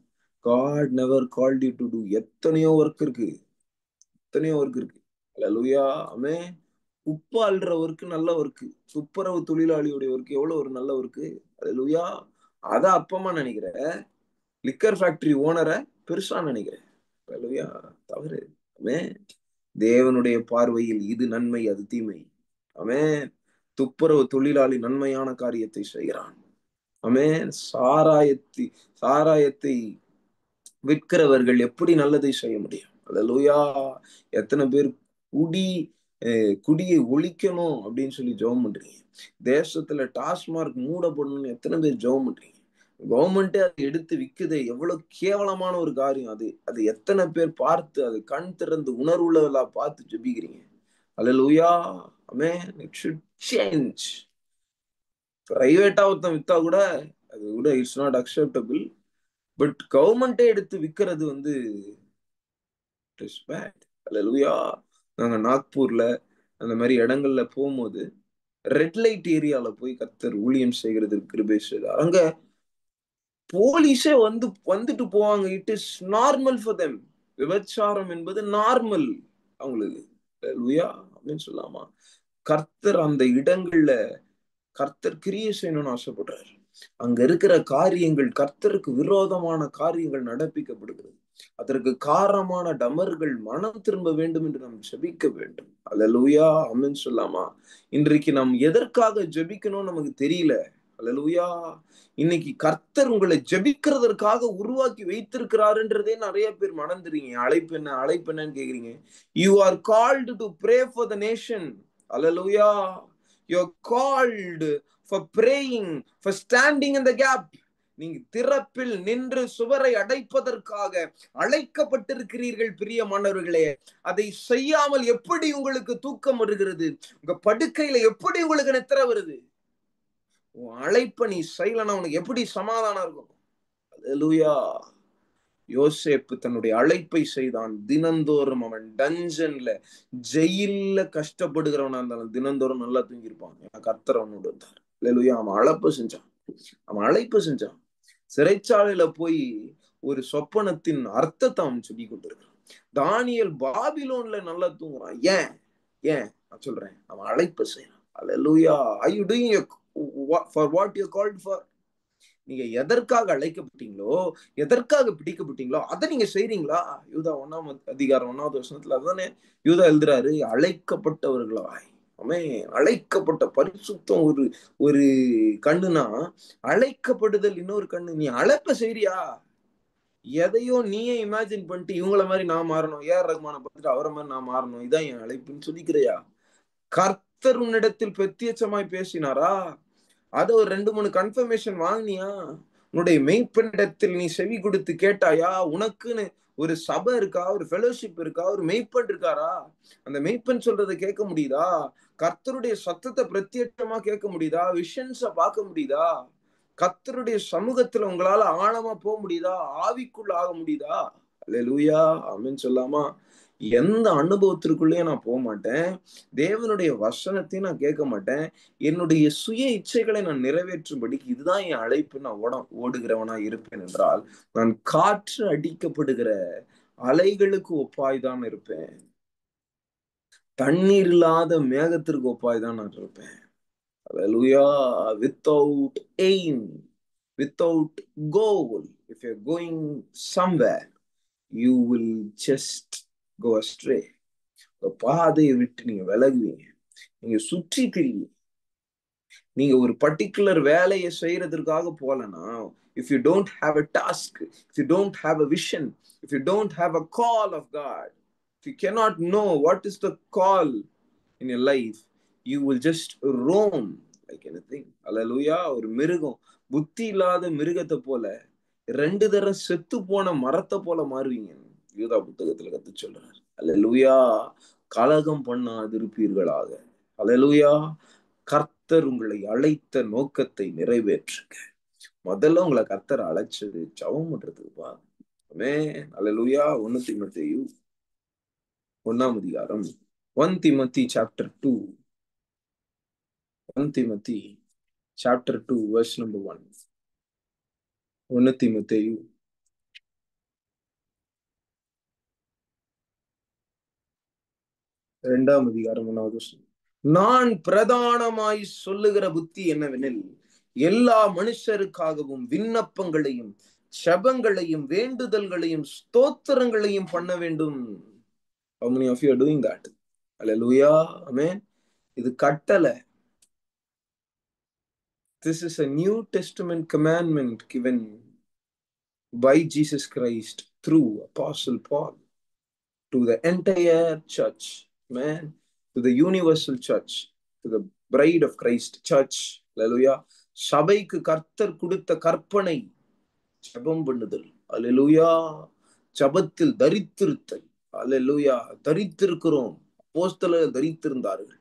God never called you to do. எத்தனையோ ஒர்க் இருக்கு, எத்தனையோ ஒர்க் இருக்கு. அல்லேலூயா. ஆமென். உப்பு அள்ளுற ஒர்க் நல்ல ஒர்க், துப்புரவு தொழிலாளியுடைய ஒர்க் எவ்வளவு ஒரு நல்ல ஒர்க். அல்லேலூயா. அத அப்பமா நினைக்கிறேன், லிக்கர் ஃபேக்டரி ஓனரை பெருசா நினைக்கிறேன். அல்லேலூயா. தவறு. ஆமென். தேவனுடைய பார்வையில் இது நன்மை, அது தீமை. ஆமென். துப்புரவு தொழிலாளி நன்மையான காரியத்தை செய்கிறான். ஆமென். சாராயத்தை விற்கிறவர்கள் எப்படி நல்லதை செய்ய முடியும்? அல்லேலூயா. எத்தனை பேர் குடி குடியை ஒழிக்கணும் அப்படின்னு சொல்லி ஜெபம் பண்றீங்க? தேசத்துல டாஸ்மார்க் மூடப்படணும்னு எத்தனை பேர் ஜெபம் பண்றீங்க? கவர்மெண்ட்டே அதை எடுத்து விக்குது. எவ்வளவு கேவலமான ஒரு காரியம் அது. அது எத்தனை பேர் பார்த்து, அது கண் திறந்து உணர்வுள்ளவர்களா பார்த்து ஜெபிக்கிறீங்க? அல்லேலூயா. ஆமென். It should change. பிரைவேட்டா ஒருத்தன் வித்தா கூட அது கூட இட்ஸ் நாட் அக்செப்டபிள். பட் கவர்மெண்டே எடுத்து விக்கிறது வந்து இட் இஸ் பேட். அல்லேலூயா. நாங்க நாக்பூர்ல அந்த மாதிரி இடங்கள்ல போகும்போது ரெட் லைட் ஏரியால போய் கர்த்தர் ஊழியம் செய்கிறது கிருபை செய்தார். அங்க போலீஸே வந்துட்டு போவாங்க. It is normal for them. விபச்சாரம் என்பது நார்மல் அவங்களுக்கு. அல்லேலூயா அப்படின்னு சொல்லாமா? கர்த்தர் அந்த இடங்கள்ல கர்த்தர் கிரியை செய்யணும்னு ஆசைப்படுறாரு. அங்க இருக்கிற காரியங்கள், கர்த்தருக்கு விரோதமான காரியங்கள் நடப்பிக்கப்படுகிறது. அதற்கு காரணமான டமர்கள் மனம் திரும்ப வேண்டும் என்று நாம் ஜெபிக்க வேண்டும். அல்லேலூயா. ஆமென் சொல்லாமா? இன்றைக்கு நாம் எதற்காக ஜெபிக்கணும்னு நமக்கு தெரியல. அல்லேலூயா. இன்னைக்கு கர்த்தர் உங்களை ஜெபிக்கிறதற்காக உருவாக்கி வைத்திருக்கிறாருன்றதே நிறைய பேர் மறந்துறீங்க. அழைப்பு என்னன்னு கேக்குறீங்க. You are called to pray for the nation. Hallelujah. You are called for praying, for standing in the gap. நீங்க திறப்பில் நின்று சுவரை அடைப்பதற்காக அழைக்கப்பட்டிருக்கிறீர்கள் பிரியமானவர்களே. அதை செய்யாமல் எப்படி உங்களுக்கு தூக்கம் வருகிறது? உங்க படுக்கையில எப்படி உங்களுக்கு நித்திர வருது? உன் அழைப்ப நீ செய்யலனா உனக்கு எப்படி சமாதானம் இருக்கும்? அல்லேலூயா. யோசேப்பு தன்னுடைய அழைப்பை செய்தான். தினந்தோறும் அவன் டஞ்சன்ல, ஜெயில்ல கஷ்டப்படுகிறவனா இருந்தாலும் தினந்தோறும் நல்லா தூங்கியிருப்பான். ஏன்னா கர்த்தர் அவனோடு இருந்தார். அல்லேலூயா. அவன் அழைப்பு செஞ்சான். சிறைச்சாலையில போய் ஒரு சொப்பனத்தின் அர்த்தத்தை அவன் சொல்லி கொண்டிருக்கிறான். தானியேல் பாபிலோன்ல நல்லா தூங்குறான். ஏன் நான் சொல்றேன், அவன் அழைப்பு செய்யறான். அல்லேலூயா. Are you doing for what you called for? நீங்க எதற்காக அழைக்கப்பட்டீங்களோ, எதற்காக பிடிக்கப்பட்டீங்களோ அதை நீங்க செய்றீங்களா? யூதா 1 அதிகாரம் 1 அதுதானே யூதா எழுதுறாரு. அழைக்கப்பட்டவர்களாய். ஆமென். அழைக்கப்பட்ட பரிசுத்தம் ஒரு கண்ணுனா, அழைக்கப்படுதல் இன்னொரு கண்ணு. நீ அழைப்ப செய்றியா? எதையோ நீயே இமேஜின் பண்ணிட்டு இவங்கள மாதிரி நான் மாறணும், ஏஆர் ரஹ்மானை பார்த்துட்டு அவரை மாதிரி நான் மாறணும், இதான் என் அழைப்புன்னு சொல்லிக்கிறியா? கர்த்தர் உன்னிடத்தில் பிரத்யட்சமாய் பேசினாரா? அத ஒரு 2-3 கன்ஃபர்மேஷன் வாங்கினியா? உன்னுடைய மெய்ப்பனிடத்தில் நீ செவி கொடுத்து கேட்டாயா? உனக்குன்னு ஒரு சபை இருக்கா? ஒரு ஃபெலோஷிப் இருக்கா? ஒரு மெய்ப்பன் இருக்காரா? அந்த மெய்ப்பன் சொல்றதை கேட்க முடியுதா? கர்த்தருடைய சத்தத்தை பிரத்யட்சமா கேட்க முடியுதா? விஷன்ஸ பார்க்க முடியுதா? கர்த்தருடைய சமூகத்துல உங்களால ஆழமா போக முடியுதா? ஆவிக்குள்ள ஆக முடியுதா? அல்லேலூயா. ஆமென் சொல்லாமா? எந்த அனுபவத்திற்குள்ளேயும் நான் போக மாட்டேன். தேவனுடைய வசனத்தையும் நான் கேட்க மாட்டேன். என்னுடைய சுய இச்சைகளை நான் நிறைவேற்றும்படிக்கு இதுதான் என் அழைப்பு. நான் ஓடுகிறவனா இருப்பேன் என்றால், நான் காற்று அடிக்கப்படுகிற அலைகளுக்கு ஒப்பாய்தான் இருப்பேன். தண்ணீர் இல்லாத மேகத்திற்கு ஒப்பாய்தான் நான் இருப்பேன். Hallelujah. Without aim, without goal, if you're going somewhere, you will just go astray. பாதையை விட்டு நீங்க விலகுவீங்க. நீங்க சுற்றி திரிவீங்க. நீங்க ஒரு பர்டிகுலர் வேலையை செய்யறதுக்காக போலனா, if you don't have a task, if you don't have a vision, if you don't have a call of God, if you cannot know what is the call in your life, you will just roam like anything. Hallelujah. ஒரு மிருகம், புத்தி இல்லாத மிருகத்தை போல 2 தடவை செத்து போன மரத்தை போல மாறுவீங்க. யூதா புத்தகத்துல கத்து சொல்றாரு. அல்லேலூயா. கலகம் பண்ணாதிருப்பீர்களாக. அல்லேலூயா. கர்த்தர் உங்களை அழைத்த நோக்கத்தை நிறைவேற்றுங்க. முதல்ல உங்களை கர்த்தர் அழைச்சது ஜெபம் பண்றதுக்குப்பா. ஆமென். அல்லேலூயா. 1 தீமோத்தேயு 1 அதிகாரம் 1 Timothy chapter 2. 1 Timothy chapter 2 verse number 1. 1 தீமோத்தேயு 2 அதிகாரம் 1வது வசனம். நான் பிரதானமாய் சொல்லுகிற புத்தி என்னவெனில், எல்லா மனுஷருக்காகவும் விண்ணப்பங்களையும் ஜெபங்களையும் வேண்டுதல்களையும் ஸ்தோத்திரங்களையும் பண்ண வேண்டும். How many of you are doing that? Hallelujah. Amen. இது கட்டளை. This is a New Testament commandment given by Jesus Christ through Apostle Paul to the entire church, man, to the universal church, to the bride of Christ church. Hallelujah. சபைக்கு கர்த்தர் கொடுத்த கற்பனை ஜெபம் பண்ணுதல். அல்லேலூயா. ஜெபத்தில் தரித்திருத்தல். அல்லேலூயா. தரித்திருக்கிறோம். அப்போஸ்தலர் தரித்திருந்தார்கள்.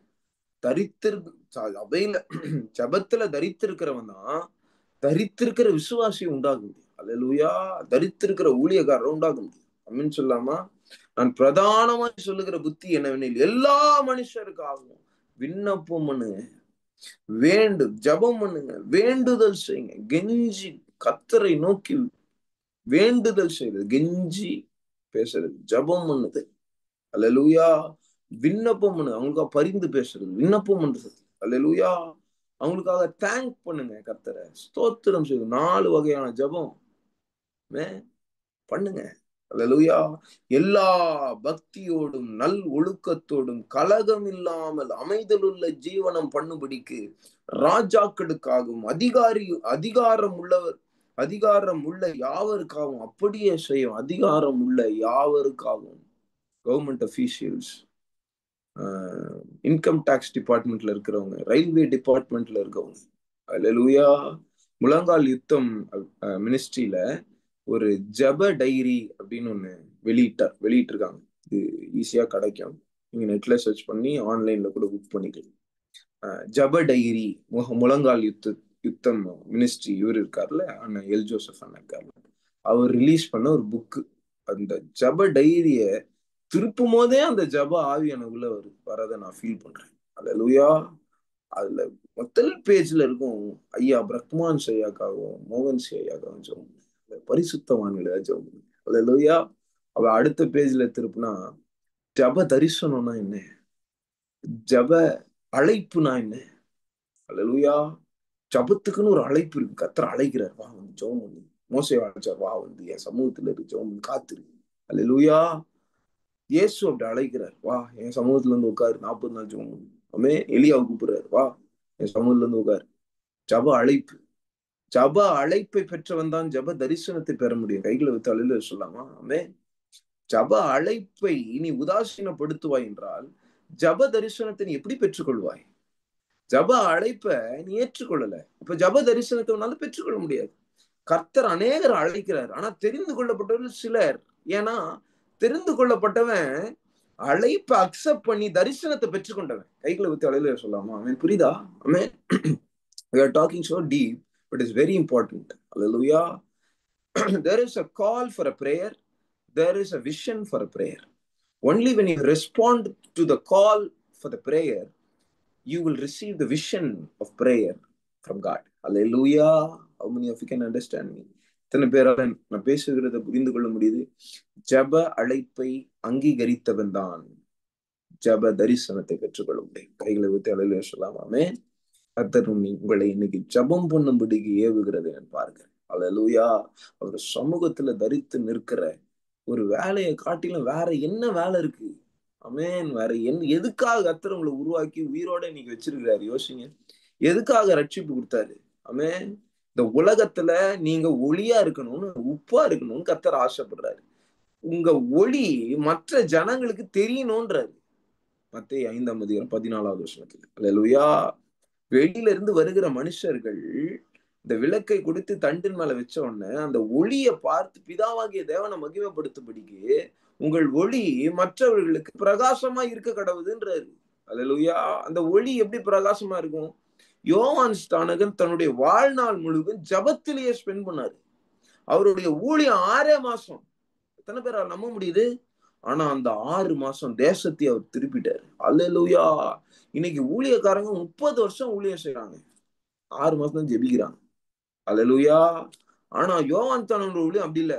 சபையில ஜெபத்துல தரித்திருக்கிறவன் தான் தரித்திருக்கிற விசுவாசி உண்டாக முடியும். அல்லேலூயா. தரித்திருக்கிற ஊழியக்காரர் உண்டாக முடியும். அமீன் சொல்லாமா? நான் பிரதானமாய் சொல்லுகிற புத்தி என்னவெனில், எல்லா மனுஷருக்காகவும் விண்ணப்பம் பண்ணுங்க, ஜெபம் பண்ணுங்க, வேண்டுதல் செய்யுங்க. கெஞ்சி கர்த்தரை நோக்கி வேண்டுதல் செய்யறது, கெஞ்சி பேசுறது, ஜெபம் பண்ணுது. அல்லேலூயா. விண்ணப்பம் பண்ணு, அவங்களுக்காக பரிந்து பேசுறது, விண்ணப்பம் பண்றது. அல்லேலூயா. அவங்களுக்காக தேங்க் பண்ணுங்க, கர்த்தரை ஸ்தோத்திரம் செய்யுங்க. 4 வகையான ஜெபம் பண்ணுங்க. அல்லேலூயா. எல்லா பக்தியோடும் நல் ஒழுக்கத்தோடும் கலகம் இல்லாமல் அமைதலுள்ள ஜீவனம் பண்ணும்படிக்கு ராஜாக்களுக்காகவும் அதிகாரம் உள்ள யாவருக்காகவும் அப்படியே செய்யும். அதிகாரம் உள்ள யாவருக்காகவும், கவர்மெண்ட் அபிஷியல்ஸ், இன்கம் டாக்ஸ் டிபார்ட்மெண்ட்ல இருக்கிறவங்க, ரயில்வே டிபார்ட்மெண்ட்ல இருக்கவங்க. அல்லேலூயா. முழங்கால் யுத்தம் மினிஸ்ட்ரியில ஒரு ஜப டைரி அப்படின்னு ஒண்ணு வெளியிட்டிருக்காங்க. இது ஈஸியா கிடைக்கும். நீங்க நெட்ல சர்ச் பண்ணி ஆன்லைன்ல கூட புக் பண்ணிக்கலாம். ஜப டைரி, முழங்கால் யுத்தம் மினிஸ்ட்ரி இவர் இருக்காருல்ல, அண்ணன் எல் ஜோசப் அண்ணன் இருக்காருல்ல, அவர் ரிலீஸ் பண்ண ஒரு புக்கு. அந்த ஜப டைரிய திருப்பும் போதே அந்த ஜப ஆவி எனக்குள்ள வரதை நான் ஃபீல் பண்றேன். அல்லேலூயா. அதுல முதல் பேஜ்ல இருக்கும், ஐயா பிரக்மான் ஐயாக்காகவும் மோகன் ஐயாக்காகவும் ஜெபம், பரிசுத்தவான்களை ஜெபம். அல்லேலூயா. அவ அடுத்த பேஜ்ல திருப்புனா, ஜப தரிசனம்னா என்ன, ஜப அழைப்புனா என்ன. அல்லேலூயா. ஜபத்துக்குன்னு ஒரு அழைப்பு இருக்கு. கர்த்தர் அழைக்கிறார், வா வந்து ஜெபம் பண்ணு. மோசே அழைச்சார், வா வந்து என் சமூகத்துல இருக்கு ஜெபம் பண்ணு, காத்திரு. அல்லேலூயா. இயேசு அப்படி அழைக்கிறார், வா என் சமூகத்துல இருந்து உட்காரு, 40 நாள் ஜெபம் பண்ணு. ஆமே. எலியாவை கூப்பிடுறாரு, வா என் சமூகத்துல இருந்து உட்காரு. ஜப அழைப்பு. ஜப அழைப்பை பெற்றவன் தான் ஜப தரிசனத்தை பெற முடியும். கைகளை வைத்து அழில சொல்லாமா? ஆமே. ஜப அழைப்பை நீ உதாசீனப்படுத்துவாய் என்றால் ஜப தரிசனத்தை நீ எப்படி பெற்றுக்கொள்வாய்? ஜப அழைப்பை நீ ஏற்றுக்கொள்ளல, அப்ப ஜப தரிசனத்தை உன்னால பெற்றுக்கொள்ள முடியாது. கர்த்தர் அநேகர் அழைக்கிறார், ஆனா தெரிந்து கொள்ளப்பட்டவர்கள் சிலர். ஏன்னா தெரிந்து கொள்ளப்பட்டவன் அழைப்பை அக்செப்ட் பண்ணி தரிசனத்தை பெற்றுக்கொண்டவன். கைகளை வைத்து அழில சொல்லாமா? அவன் புரியுதா? ஆமென். We are talking so deep, but it's very important. Hallelujah. There is a call for a prayer. There is a vision for a prayer. Only when you respond to the call for the prayer, you will receive the vision of prayer from God. Hallelujah. How many of you can understand me? இத்தனை பேரால நான் பேசுகிறத புரிந்து கொள்ள முடியுது. ஜப அழைப்பை அங்கீகரித்தவன் தான் ஜப தரிசனத்தை பெற்றுக்கொள்ள முடியும். கைகளை வைத்து அழைல சொல்லாமே. கர்த்தர் உங்களை இன்னைக்கு ஜபம் பண்ணும்படிக்கு ஏவுகிறது நான் பார்க்கிறேன். அல்லேலூயா. அவர் சமூகத்துல தரித்து நிற்கிற ஒரு வேலையை காட்டிலும் வேற என்ன வேலை இருக்கு? ஆமென். வேற எதுக்காக கர்த்தர் உங்களை உருவாக்கி உயிரோட இன்னைக்கு வச்சிருக்கிறாரு? யோசிங்க. எதுக்காக ரட்சிப்பு கொடுத்தாரு? ஆமென். இந்த உலகத்துல நீங்க ஒளியா இருக்கணும்னு, உப்பா இருக்கணும்னு கர்த்தர் ஆசைப்படுறாரு. உங்க ஒளி மற்ற ஜனங்களுக்கு தெரியணும்ன்றாரு. மத்தேயு 5:14. அல்லேலூயா. வெளியில இருந்து வருகிற மனுஷர்கள் இந்த விளக்கை கொடுத்து தண்டின் மேல வச்ச உடனே அந்த ஒளியை பார்த்து பிதாவாகிய தேவனை மகிமைப்படுத்தும்படிக்கு உங்கள் ஒளி மற்றவர்களுக்கு பிரகாசமா இருக்க கடவுதுன்றாரு. அல்லேலூயா. அந்த ஒளி எப்படி பிரகாசமா இருக்கும்? யோவான் ஸ்நானகன் தன்னுடைய வாழ்நாள் முழுவதும் ஜபத்திலேயே ஸ்பெண்ட் பண்ணாரு. அவருடைய ஊழியம் 6 மாசம். எத்தனை பேரால் நம்ப முடியுது? ஆனா அந்த 6 மாசம் தேசத்தை அவர் திருப்பிட்டாரு. அல்லேலூயா. இன்னைக்கு ஊழியக்காரங்க 30 வருஷம் ஊழியம் செய்யறாங்க, 6 மாசம் தான் ஜெபிக்கிறாங்க. அல்லேலூயா. ஆனா யோவான் ஸ்நானகன் ஊழியம் அப்படி இல்ல.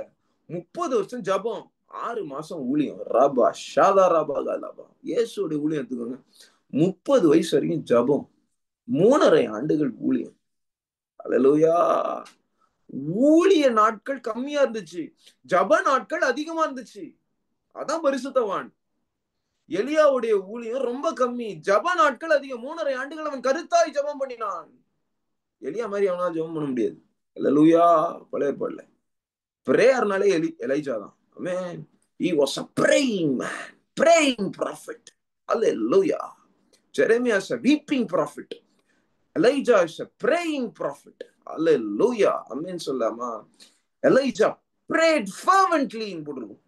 30 வருஷம் ஜபம், 6 மாசம் ஊழியம். ரபா ஷாதா ரபா கலபா. இயேசுடைய ஊழியம் எடுத்துக்கோங்க. 30 வயசு வரைக்கும் ஜபம், 3.5 ஆண்டுகள் ஊழியம். அல்லேலூயா. ஊழிய நாட்கள் கம்மியா இருந்துச்சு, ஜப நாட்கள் அதிகமா இருந்துச்சு. அதான் பரிசுத்தவான். எலியாவுடைய ஊழியம் ரொம்ப கம்மி, ஜப நாட்கள் அதிகம். 3.5 ஆண்டுகள் அவன் கருத்தாய் ஜபம் பண்ணினான். எலியா மாதிரி அவனால ஜபம் பண்ண முடியாது. அல்லேலூயா. பழைய ஏற்பாடுல பிரேயர்னாலே எலைஜா தான். Amen. He was a praying man, praying prophet. Hallelujah. Jeremiah is a weeping prophet. Elijah is a praying prophet. Hallelujah. Amen சொல்லாமா? Elijah prayed fervently in போட்டிருக்கும்.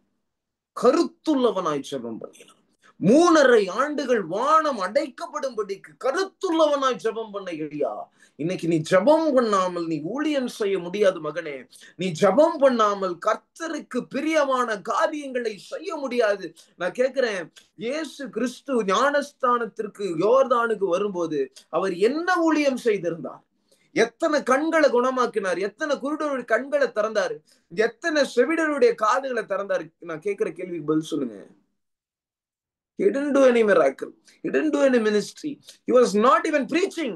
கருத்துள்ளவனாய் ஜெபம் பண்ணினான். 3.5 ஆண்டுகள் வானம் அடைக்கப்படும்படிக்கு கருத்துள்ளவனாய் ஜெபம் பண்ண எலியா. இன்னைக்கு நீ ஜெபம் பண்ணாமல் நீ ஊழியம் செய்ய முடியாது மகனே. நீ ஜெபம் பண்ணாமல் கர்த்தருக்கு பிரியமான காரியங்களை செய்ய முடியாது. நான் கேட்கிறேன், இயேசு கிறிஸ்து ஞானஸ்தானத்திற்கு யோர்தானுக்கு வரும்போது அவர் என்ன ஊழியம் செய்திருந்தார்? எத்தனை கண்களை குணமாக்கினார்? எத்தனை குருடருடைய கண்களை திறந்தாரு? எத்தனை செவிடருடைய காதுகளை திறந்தாரு? நான் கேட்கிற கேள்விக்கு பதில் சொல்லுங்க. He didn't do any miracle. He didn't do any ministry. He was not even preaching.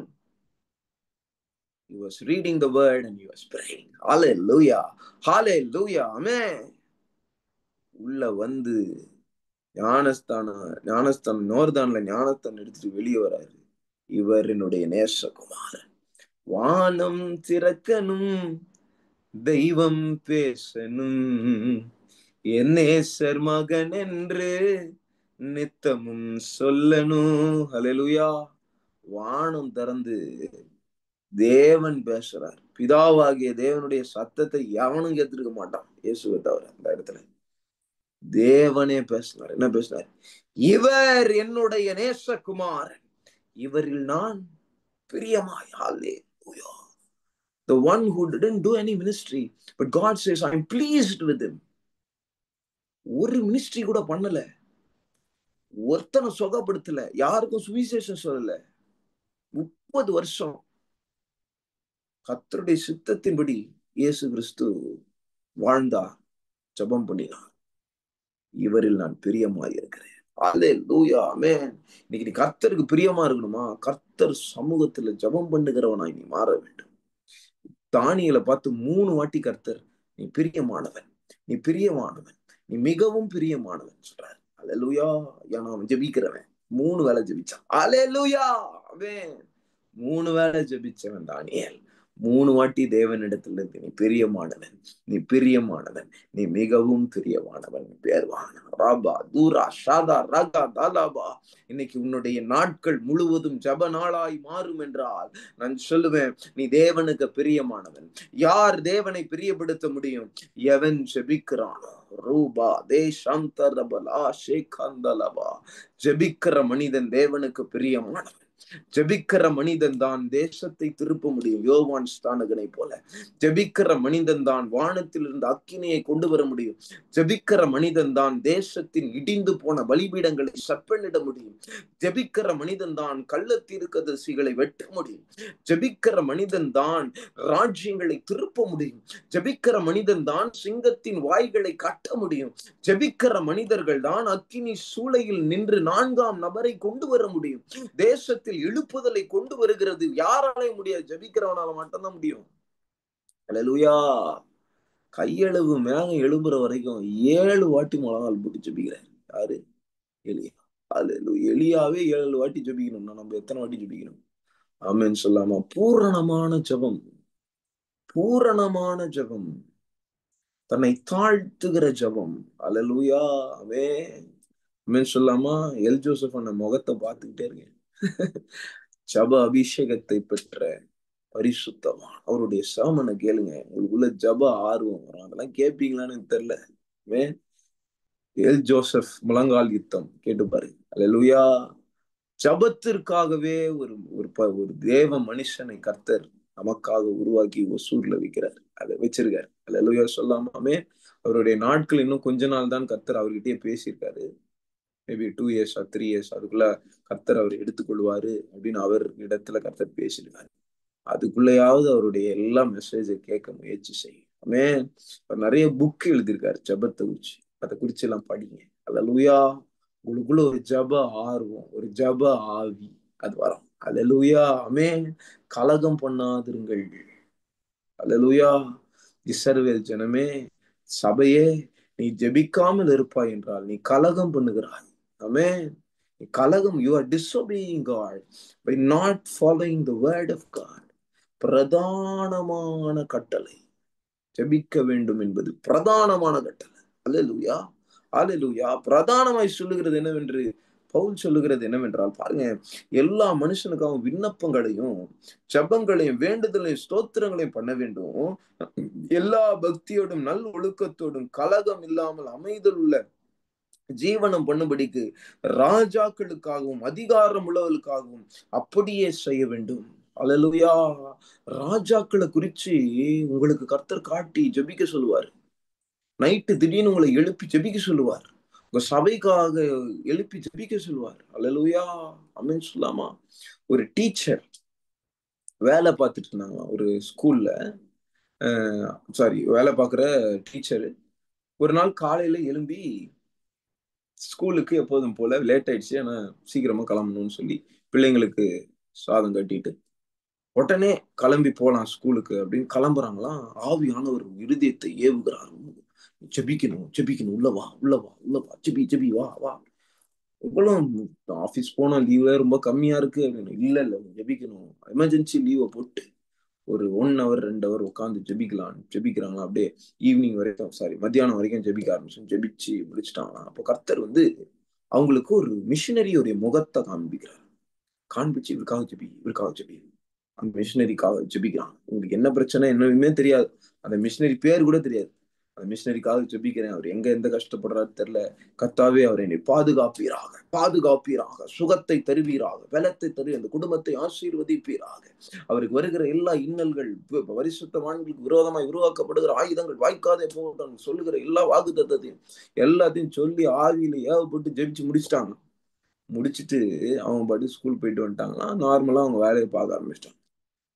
He was reading the word and he was praying. Hallelujah. Hallelujah. Amen. உள்ள வந்து ஞானஸ்தானம் நோர்தான்ல ஞானஸ்தானம் எடுத்துட்டு வெளியே வராரு. இவர் என்னுடைய நேசகுமாரன். வானம் திறக்கணும், தெய்வம் பேசணும், என் நேசர் மகன் என்று நித்தமும் சொல்லணும். ஹல்லேலூயா. வானம் திறந்து தேவன் பேசுறார். பிதாவாகிய தேவனுடைய சத்தத்தை எவனும் கேட்டிருக்க மாட்டான், இயேசுவை தவிர. அந்த இடத்துல தேவனே பேசினார். என்ன பேசினார்? இவர் என்னுடைய நேசகுமாரன், இவரில் நான் பிரியமாய். ஹல்லேலூயா. The one who didn't do any ministry, but God says, I'm pleased with him. ஒரு மினிஸ்ட்ரி கூட பண்ணல, ஒருத்தனை சுகப்படுத்தல, யாருக்கும் சுவிசேஷம் சொல்லல. 30 வருஷம் கர்த்தருடைய சித்தத்தின்படி இயேசு கிறிஸ்து வாழ்ந்தார், ஜெபம் பண்ணினார். இவரில் நான் பிரியமாய் இருக்கிறேன். அல்லேலூயா, ஆமென். இன்னைக்கு நீ கர்த்தருக்கு பிரியமா இருக்கணுமா? கர்த்தர் சமூகத்துல ஜெபம் பண்ணுகிறவனாய் நீ மாற வேண்டும். தானியேலை பார்த்து 3 வாட்டி கர்த்தர், நீ பிரியமானவன், நீ பிரியமானவன், நீ மிகவும் பிரியமானவன் சொல்றாரு. அல்லேலூயா. ஏன்னா அவன் ஜெபிக்கிறவன். 3 வேளை ஜெபிச்சான். அல்லேலூயா, ஆமென். 3 வேளை ஜெபிச்சவன் தானியேல். 3 வாட்டி தேவனிடத்துல இருந்து, நீ பிரியமானவன், நீ பிரியமானவன், நீ மிகவும் பிரியமானவன், பேர் வாங்கினான். ராபா தூரா ஷாதா ரகா தாலாபா. இன்னைக்கு உன்னுடைய நாட்கள் முழுவதும் ஜப நாளாய் மாறும் என்றால் நான் சொல்லுவேன், நீ தேவனுக்கு பிரியமானவன். யார் தேவனை பிரியப்படுத்த முடியும்? எவன் ஜெபிக்கிறானோ. ரூபா தேசந்தரபலா ஷேகந்தலபா. ஜெபிக்கிற மனிதன் தேவனுக்கு பிரியமானவன். ஜெபிக்கிற மனிதன் தான் தேசத்தை திருப்ப முடியும், யோவான் ஸ்நானகனை போல. ஜெபிக்கிற மனிதன் தான் வானத்திலிருந்து அக்கினியை கொண்டு வர முடியும். ஜெபிக்கிற மனிதன் தான் தேசத்தின் இடிந்து போன பலிபீடங்களை செப்பனிட முடியும். ஜெபிக்கிற மனிதன் தான் கள்ளத்தீர்க்கதரிசிகளை வெட்ட முடியும். ஜெபிக்கிற மனிதன் தான் ராஜ்யங்களை திருப்ப முடியும். ஜெபிக்கிற மனிதன் தான் சிங்கத்தின் வாய்களை கட்ட முடியும். ஜெபிக்கிற மனிதர்கள் தான் அக்கினி சூளையில் நின்று 4ஆம் நபரை கொண்டு வர முடியும். தேசத்தில் எழுப்புதலை கொண்டு வருகிறது யாராலே முடியாது? ஜெபிக்கிறவனால மட்டும்தான் முடியும். அல்லேலூயா. கையளவு மேகம் எழும்புற வரைக்கும் 7 வாட்டி முழங்கால் போட்டு ஜெபிக்கிறார். யாரு? எலியா. அல்லேலூயா. எலியாவே 7 வாட்டி ஜெபிக்கணும்னா நம்ம எத்தனை வாட்டி ஜெபிக்கணும்? ஆமென் சொல்லாமா? பூரணமான ஜெபம், பூரணமான ஜெபம், தன்னை தாழ்த்துகிற ஜெபம். அல்லேலூயா, ஆமென். ஆமென் சொல்லாமா? எல் ஜோசப் அண்ணன் முகத்தை பார்த்துக்கிட்டே இருக்கேன். ஜப அபிஷேகத்தை பெற்ற பரிசுத்தவான். அவருடைய சாமனை கேளுங்க, உங்களுக்குள்ள ஜப ஆர்வம் வரும். அதெல்லாம் கேட்பீங்களான்னு தெரியல. எல் ஜோசப் முழங்கால் யுத்தம் கேட்டு பாருங்க. அல்லேலூயா. ஜபத்திற்காகவே ஒரு தேவ மனுஷனை கர்த்தர் நமக்காக உருவாக்கி ஒசூர்ல வைக்கிறார், அதை வச்சிருக்காரு. அல்லேலூயா சொல்லாமே. அவருடைய நாட்கள் இன்னும் கொஞ்ச நாள் தான் கர்த்தர் அவர்கிட்டயே பேசியிருக்காரு. மேபி 2 years or 3 years, அதுக்குள்ள கர்த்தர் அவர் எடுத்துக்கொள்வாரு அப்படின்னு அவர் இடத்துல கர்த்தர் பேசியிருக்காரு. அதுக்குள்ளயாவது அவருடைய எல்லா மெசேஜை கேட்க முயற்சி செய்யும். ஆமென். நிறைய புக் எழுதியிருக்காரு ஜபத்தை குறிச்சு, அதை குறிச்சு எல்லாம் படிங்க. அல்லேலூயா. உங்களுக்குள்ள ஒரு ஜப ஆர்வம், ஒரு ஜப ஆவி அது வரும். அல்லேலூயா, ஆமென். கலகம் பண்ணாதிருங்கள். அல்லேலூயா. இஸ்ரவேல் ஜனமே, சபையே, நீ ஜெபிக்காமல் இருப்பாய் என்றால் நீ கலகம் பண்ணுகிறாய். ஆமென். கலகம், you are disobeying God by not following the word of God. பிரதானமான கட்டளை ஜெபிக்க வேண்டும் என்பது பிரதானமான கட்டளை. அல்லேலூயா, அல்லேலூயா. பிரதானமாய் சொல்லுகிறது என்னவென்று பவுல் சொல்லுகிறது என்னவென்றால், பாருங்க, எல்லா மனுஷனுக்காகவும் விண்ணப்பங்களையும் ஜெபங்களையும் வேண்டுதலையும் ஸ்தோத்திரங்களையும் பண்ண வேண்டும். எல்லா பக்தியோடும் நல் ஒழுக்கத்தோடும் கலகம் இல்லாமல் அமைதல் உள்ள ஜீவனம் பண்ணும்படிக்கு ராஜாக்களுக்காகவும் அதிகாரம் உள்ளவர்களுக்காகவும் அப்படியே செய்ய வேண்டும். அல்லேலூயா. ராஜாக்களை குறிச்சு உங்களுக்கு கர்த்தர் காட்டி ஜெபிக்க சொல்லுவார். நைட்டு திடீர்னு உங்களை எழுப்பி ஜெபிக்க சொல்லுவார். உங்க சபைக்காக எழுப்பி ஜெபிக்க சொல்லுவார். அல்லேலூயா, ஆமென் சொல்லாமா? ஒரு டீச்சர் வேலை பார்த்துட்டு இருந்தாங்க ஒரு ஸ்கூல்ல. வேலை பார்க்குற டீச்சரு ஒரு நாள் காலையில எழும்பி ஸ்கூலுக்கு எப்போதும் போல லேட் ஆயிடுச்சு, ஆனா சீக்கிரமா கிளம்பணும்னு சொல்லி பிள்ளைங்களுக்கு சாதம் கட்டிட்டு உடனே கிளம்பி போலாம் ஸ்கூலுக்கு அப்படின்னு கிளம்புறாங்களாம். ஆவியானவர் இருதயத்தை ஏவுகிறார். ஜெபிக்கணும், ஜெபிக்கணும், உள்ளவா உள்ளவா உள்ளவா, ஜெபி ஜெபி, வா வா. இவ்வளவு ஆபீஸ் போனா லீவே ரொம்ப கம்மியா இருக்கு அப்படின்னு. இல்ல இல்ல, ஜெபிக்கணும். எமர்ஜென்சி லீவை போட்டு ஒரு 1 hour 2 hour உட்காந்து ஜெபிக்கிறாங்களா. அப்படியே ஈவினிங் வரைக்கும், மத்தியானம் வரைக்கும் ஜெபிக்க ஆரம்பிச்சு ஜெபிச்சு முடிச்சுட்டாங்களாம். அப்போ கர்த்தர் அவங்களுக்கு ஒரு மிஷினரியோடைய முகத்தை காண்பிச்சு இவருக்காக ஜெபி, இவருக்காக ஜெபி. அந்த மிஷினரிக்காக ஜெபிக்கிறாங்க. உங்களுக்கு என்ன பிரச்சனை என்னவுமே தெரியாது, அந்த மிஷினரி பேர் கூட தெரியாது. அந்த மிஷினரிக்காக ஜெபிக்கிறேன். அவர் எங்க எந்த கஷ்டப்படுறாரு தெரியல. கர்த்தாவே அவர் என்னை பாதுகாப்பீராக, பாதுகாப்பீராக, சுகத்தை தருவீராக, பலத்தை தரு, அந்த குடும்பத்தை ஆசீர்வதிப்பீராக. அவருக்கு வருகிற எல்லா இன்னல்கள், பரிசுத்தவான்களுக்கு விரோதமாய் உருவாக்கப்படுகிற ஆயுதங்கள் வாய்க்காதே போகட்டும் சொல்லுகிற எல்லா வாக்குத்தத்தத்தையும் எல்லாத்தையும் சொல்லி ஆவியில ஏவப்பட்டு ஜெபிச்சு முடிச்சிட்டாங்க. முடிச்சிட்டு அவங்க பாட்டு ஸ்கூல் போயிட்டு வந்துட்டாங்களாம். நார்மலா அவங்க வேலையை பார்க்க ஆரம்பிச்சிட்டாங்க.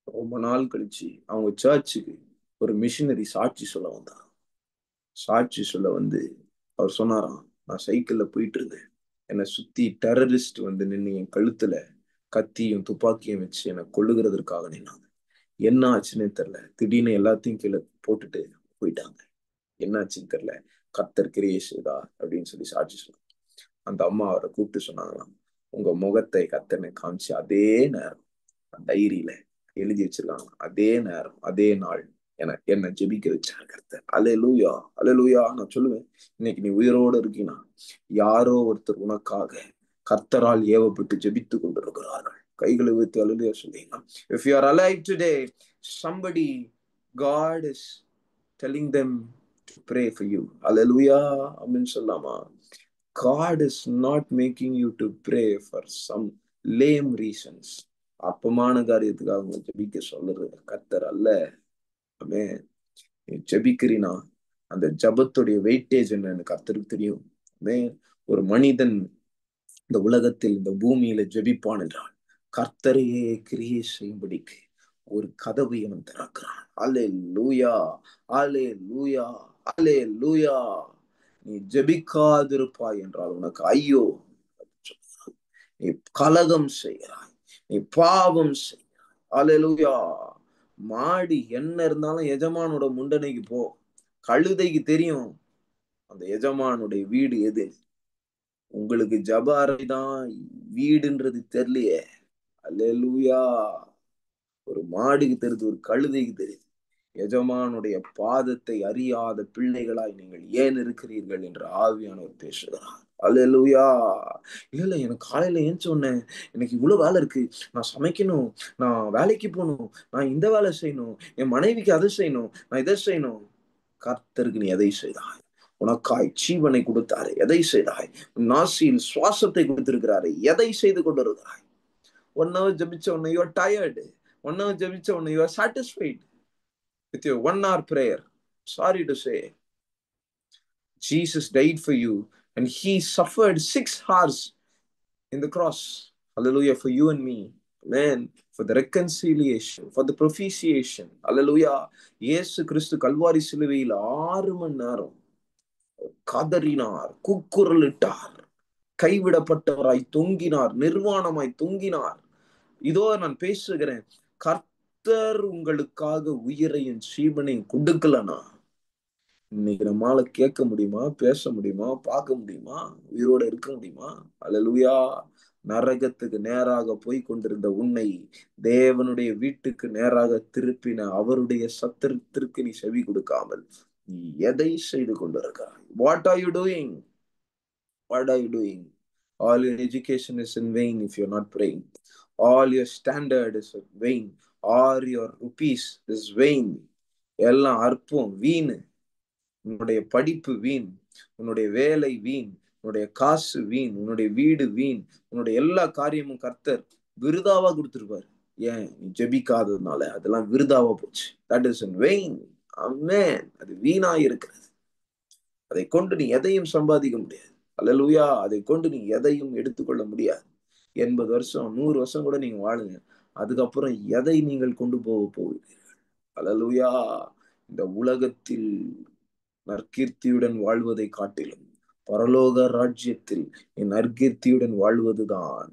ரொம்ப நாள் கழிச்சு அவங்க சர்ச்சுக்கு ஒரு மிஷினரி சாட்சி சொல்ல வந்தார். சாட்சி சொல்ல வந்து அவர் சொன்னாராம், நான் சைக்கிள்ல போயிட்டு இருந்தேன், என்னை சுத்தி டெரரிஸ்ட் வந்து நின்று என் கழுத்துல கத்தியும் துப்பாக்கியும் வச்சு என்னை கொல்லுகிறதற்காக நின்னாங்க. என்ன ஆச்சுன்னே தெரியல, திடீர்னு எல்லாத்தையும் கீழே போட்டுட்டு போயிட்டாங்க. என்ன ஆச்சுன்னு தெரியல, கர்த்தர் கிரியை செய்தார் அப்படின்னு சொல்லி சாட்சி சொன்னாங்க. அந்த அம்மா அவரை கூப்பிட்டு சொன்னாங்களாம், உங்க முகத்தை கர்த்தனை காமிச்சு அதே நேரம் டைரியில எழுதி வச்சிருக்காங்க. அதே நேரம் அதே நாள் என்ன ஜெபிக்க வச்சார் கர்த்தர். அல்லேலூயா, அல்லேலூயா. நான் சொல்லுவேன், இன்னைக்கு நீ உயிரோடு இருக்கீனா, யாரோ ஒருத்தர் உனக்காக கர்த்தரால் ஏவப்பட்டு ஜெபித்து கொண்டிருக்கிறார்கள். கைகளை வைத்து அல்லேலூயா சொல்லுங்க. If you are alive today, somebody, God is telling them to pray for you. Hallelujah. அப்படின்னு சொல்லாமா? God is not making you to pray for some lame reasons. அப்பமான காரியத்துக்காக அவங்க ஜெபிக்க சொல்றது கர்த்தர் அல்ல. ஆமே, நீ ஜெபிக்கிறீனா அந்த ஜபத்துடைய வெயிட்டேஜ் என்னன்னு கர்த்தருக்கு தெரியும். ஆமே, ஒரு மனிதன் இந்த உலகத்தில் இந்த பூமியில ஜெபிப்பான் என்றால் கர்த்தரையே கிரியை செய்யும்படிக்கு ஒரு கதவை அவன் திறக்கிறான். அல்லேலூயா, அல்லேலூயா, அல்லேலூயா. நீ ஜெபிக்காதிருப்பாய் என்றால் உனக்கு ஐயோ. நீ கலகம் செய்கிறாய், நீ பாவம் செய்கிறாய். அல்லேலூயா. மாடி என்ன இருந்தாலும் எஜமானோட முண்டனைக்கு போ. கழுதைக்கு தெரியும் அந்த எஜமானுடைய வீடு எது. உங்களுக்கு ஜப அறைதான் வீடுன்றது தெரியலையே. அல்லேலூயா. ஒரு மாடுக்கு தெரியுது, ஒரு கழுதைக்கு தெரியுது. எஜமானுடைய பாதத்தை அறியாத பிள்ளைகளாய் நீங்கள் ஏன் இருக்கிறீர்கள் என்று ஆவியானவர் பேசுகிறார். அல்லேலூயா. இல்ல எனக்கு காலையில ஏஞ்ச உடனே எனக்கு இவ்வளவு வேலை இருக்கு, நான் சமைக்கணும், நான் வேலைக்கு போகணும், நான் இந்த வேலை செய்யணும், என் மனைவிக்கு அதை செய்யணும், நான் இதை செய்யணும். கர்த்தருக்கு நீ எதை செய்தாய்? உனக்காய் ஜீவனை கொடுத்தாரு, எதை செய்தாய்? நாசியில் சுவாசத்தை கொடுத்திருக்கிறாரு, எதை செய்து கொண்டிருக்கிறாய்? 1 hour ஜபிச்ச உடனே you are tired. 1 hour ஜபிச்ச உடனே you are satisfied with your 1 hour prayer. Sorry to say, Jesus died for you and he suffered 6 hours in the cross. Hallelujah, for you and me. Amen. For the reconciliation, for the propitiation. Hallelujah. இயேசு கிறிஸ்து கல்வாரி சிலுவையில் 6 மணி நேரம் கதறினார், கூக்குரலிட்டார், கைவிடப்பட்டவராய் தொங்கினார், நிர்வாணமாய் தொங்கினார். இதோ நான் பேசுகிறேன், கர்த்தர் உங்களுக்காக உயிரையும் ஜீவனையும் கொடுக்கலனா இன்னைக்கு நம்மால கேட்க முடியுமா, பேச முடியுமா, பார்க்க முடியுமா, உயிரோட இருக்க முடியுமா? அல்லேலூயா. நரகத்துக்கு நேராக போய் கொண்டிருந்த உன்னை தேவனுடைய வீட்டுக்கு நேராக திருப்பின அவருடைய சத்திரத்திற்கு நீ செவி கொடுக்காமல் நீ எதை செய்து கொண்டிருக்கிறாய்? What are you doing? What are you doing? All your education is in vain if you're not praying. All your standard is in vain. All your rupees is vain. எல்லாம் அற்பம், வீண். உன்னுடைய படிப்பு வீண், உன்னுடைய வேலை வீண், உன்னுடைய காசு வீண், உன்னுடைய வீடு வீண், உன்னுடைய எல்லா காரியமும் கர்த்தர் விருதாவா கொடுத்திருப்பாரு. ஏன்? நீ ஜெபிக்காததுனால அதெல்லாம் விருதாவா போச்சு. That is in vain. ஆமென். அது வீணா இருக்கிறது. அதை கொண்டு நீ எதையும் சம்பாதிக்க முடியாது. அல்லேலூயா. அதை கொண்டு நீ எதையும் எடுத்துக்கொள்ள முடியாது. 80 வருஷம் 100 வருஷம் கூட நீங்க வாழுங்க, அதுக்கப்புறம் எதை நீங்கள் கொண்டு போக போகிறீர்கள்? அல்லேலூயா. இந்த உலகத்தில் நற்கீர்த்தியுடன் வாழ்வதை காட்டிலும் பரலோக ராஜ்யத்தில் என் நற்கீர்த்தியுடன் வாழ்வதுதான்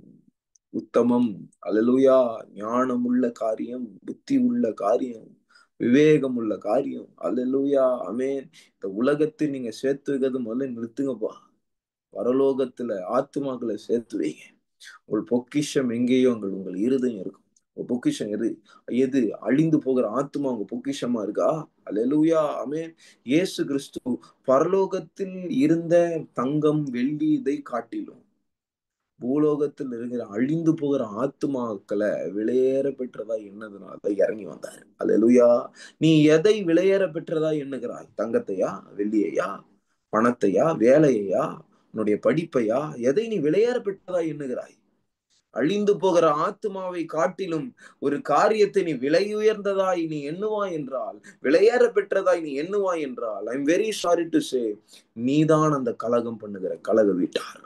உத்தமம். அல்லேலூயா. ஞானம் உள்ள காரியம், புத்தி உள்ள காரியம், விவேகம் உள்ள காரியம். அல்லேலூயா. ஆமென். இந்த உலகத்தில் நீங்க சேர்த்து வைக்கிறது முதல்ல நிறுத்துங்கப்பா. பரலோகத்துல ஆத்துமாக்களை சேர்த்து வைங்க. உங்கள் பொக்கிஷம் எங்கேயோ உங்கள் இருதயம் இருக்கும். உங்க பொக்கிஷம் எது அழிந்து போகிற ஆத்துமா உங்க பொக்கிஷமா இருக்கா? அல்லேலூயா. ஆமென். இயேசு கிறிஸ்து பரலோகத்தில் இருந்த தங்கம், வெள்ளி இதை காட்டிலும் பூலோகத்தில் இருக்கிற அழிந்து போகிற ஆத்துமாக்களை விலையேற பெற்றதா எண்ணதுனால இறங்கி வந்தாரு. அல்லேலூயா. நீ எதை விலையேற பெற்றதா எண்ணுகிறாய்? தங்கத்தையா, வெள்ளியையா, பணத்தையா, வேலையையா, உன்னுடைய படிப்பையா? எதை நீ விலையேற பெற்றதா எண்ணுகிறாய்? அழிந்து போகிற ஆத்துமாவை காட்டிலும் ஒரு காரியத்தை நீ விலை உயர்ந்ததாய் நீ எண்ணுவாய் என்றால், விலையேற பெற்றதாய் நீ எண்ணுவாய் என்றால், I am very sorry to say, நீதான் அந்த கலகம் பண்ணுகிற கலக வீட்டார்.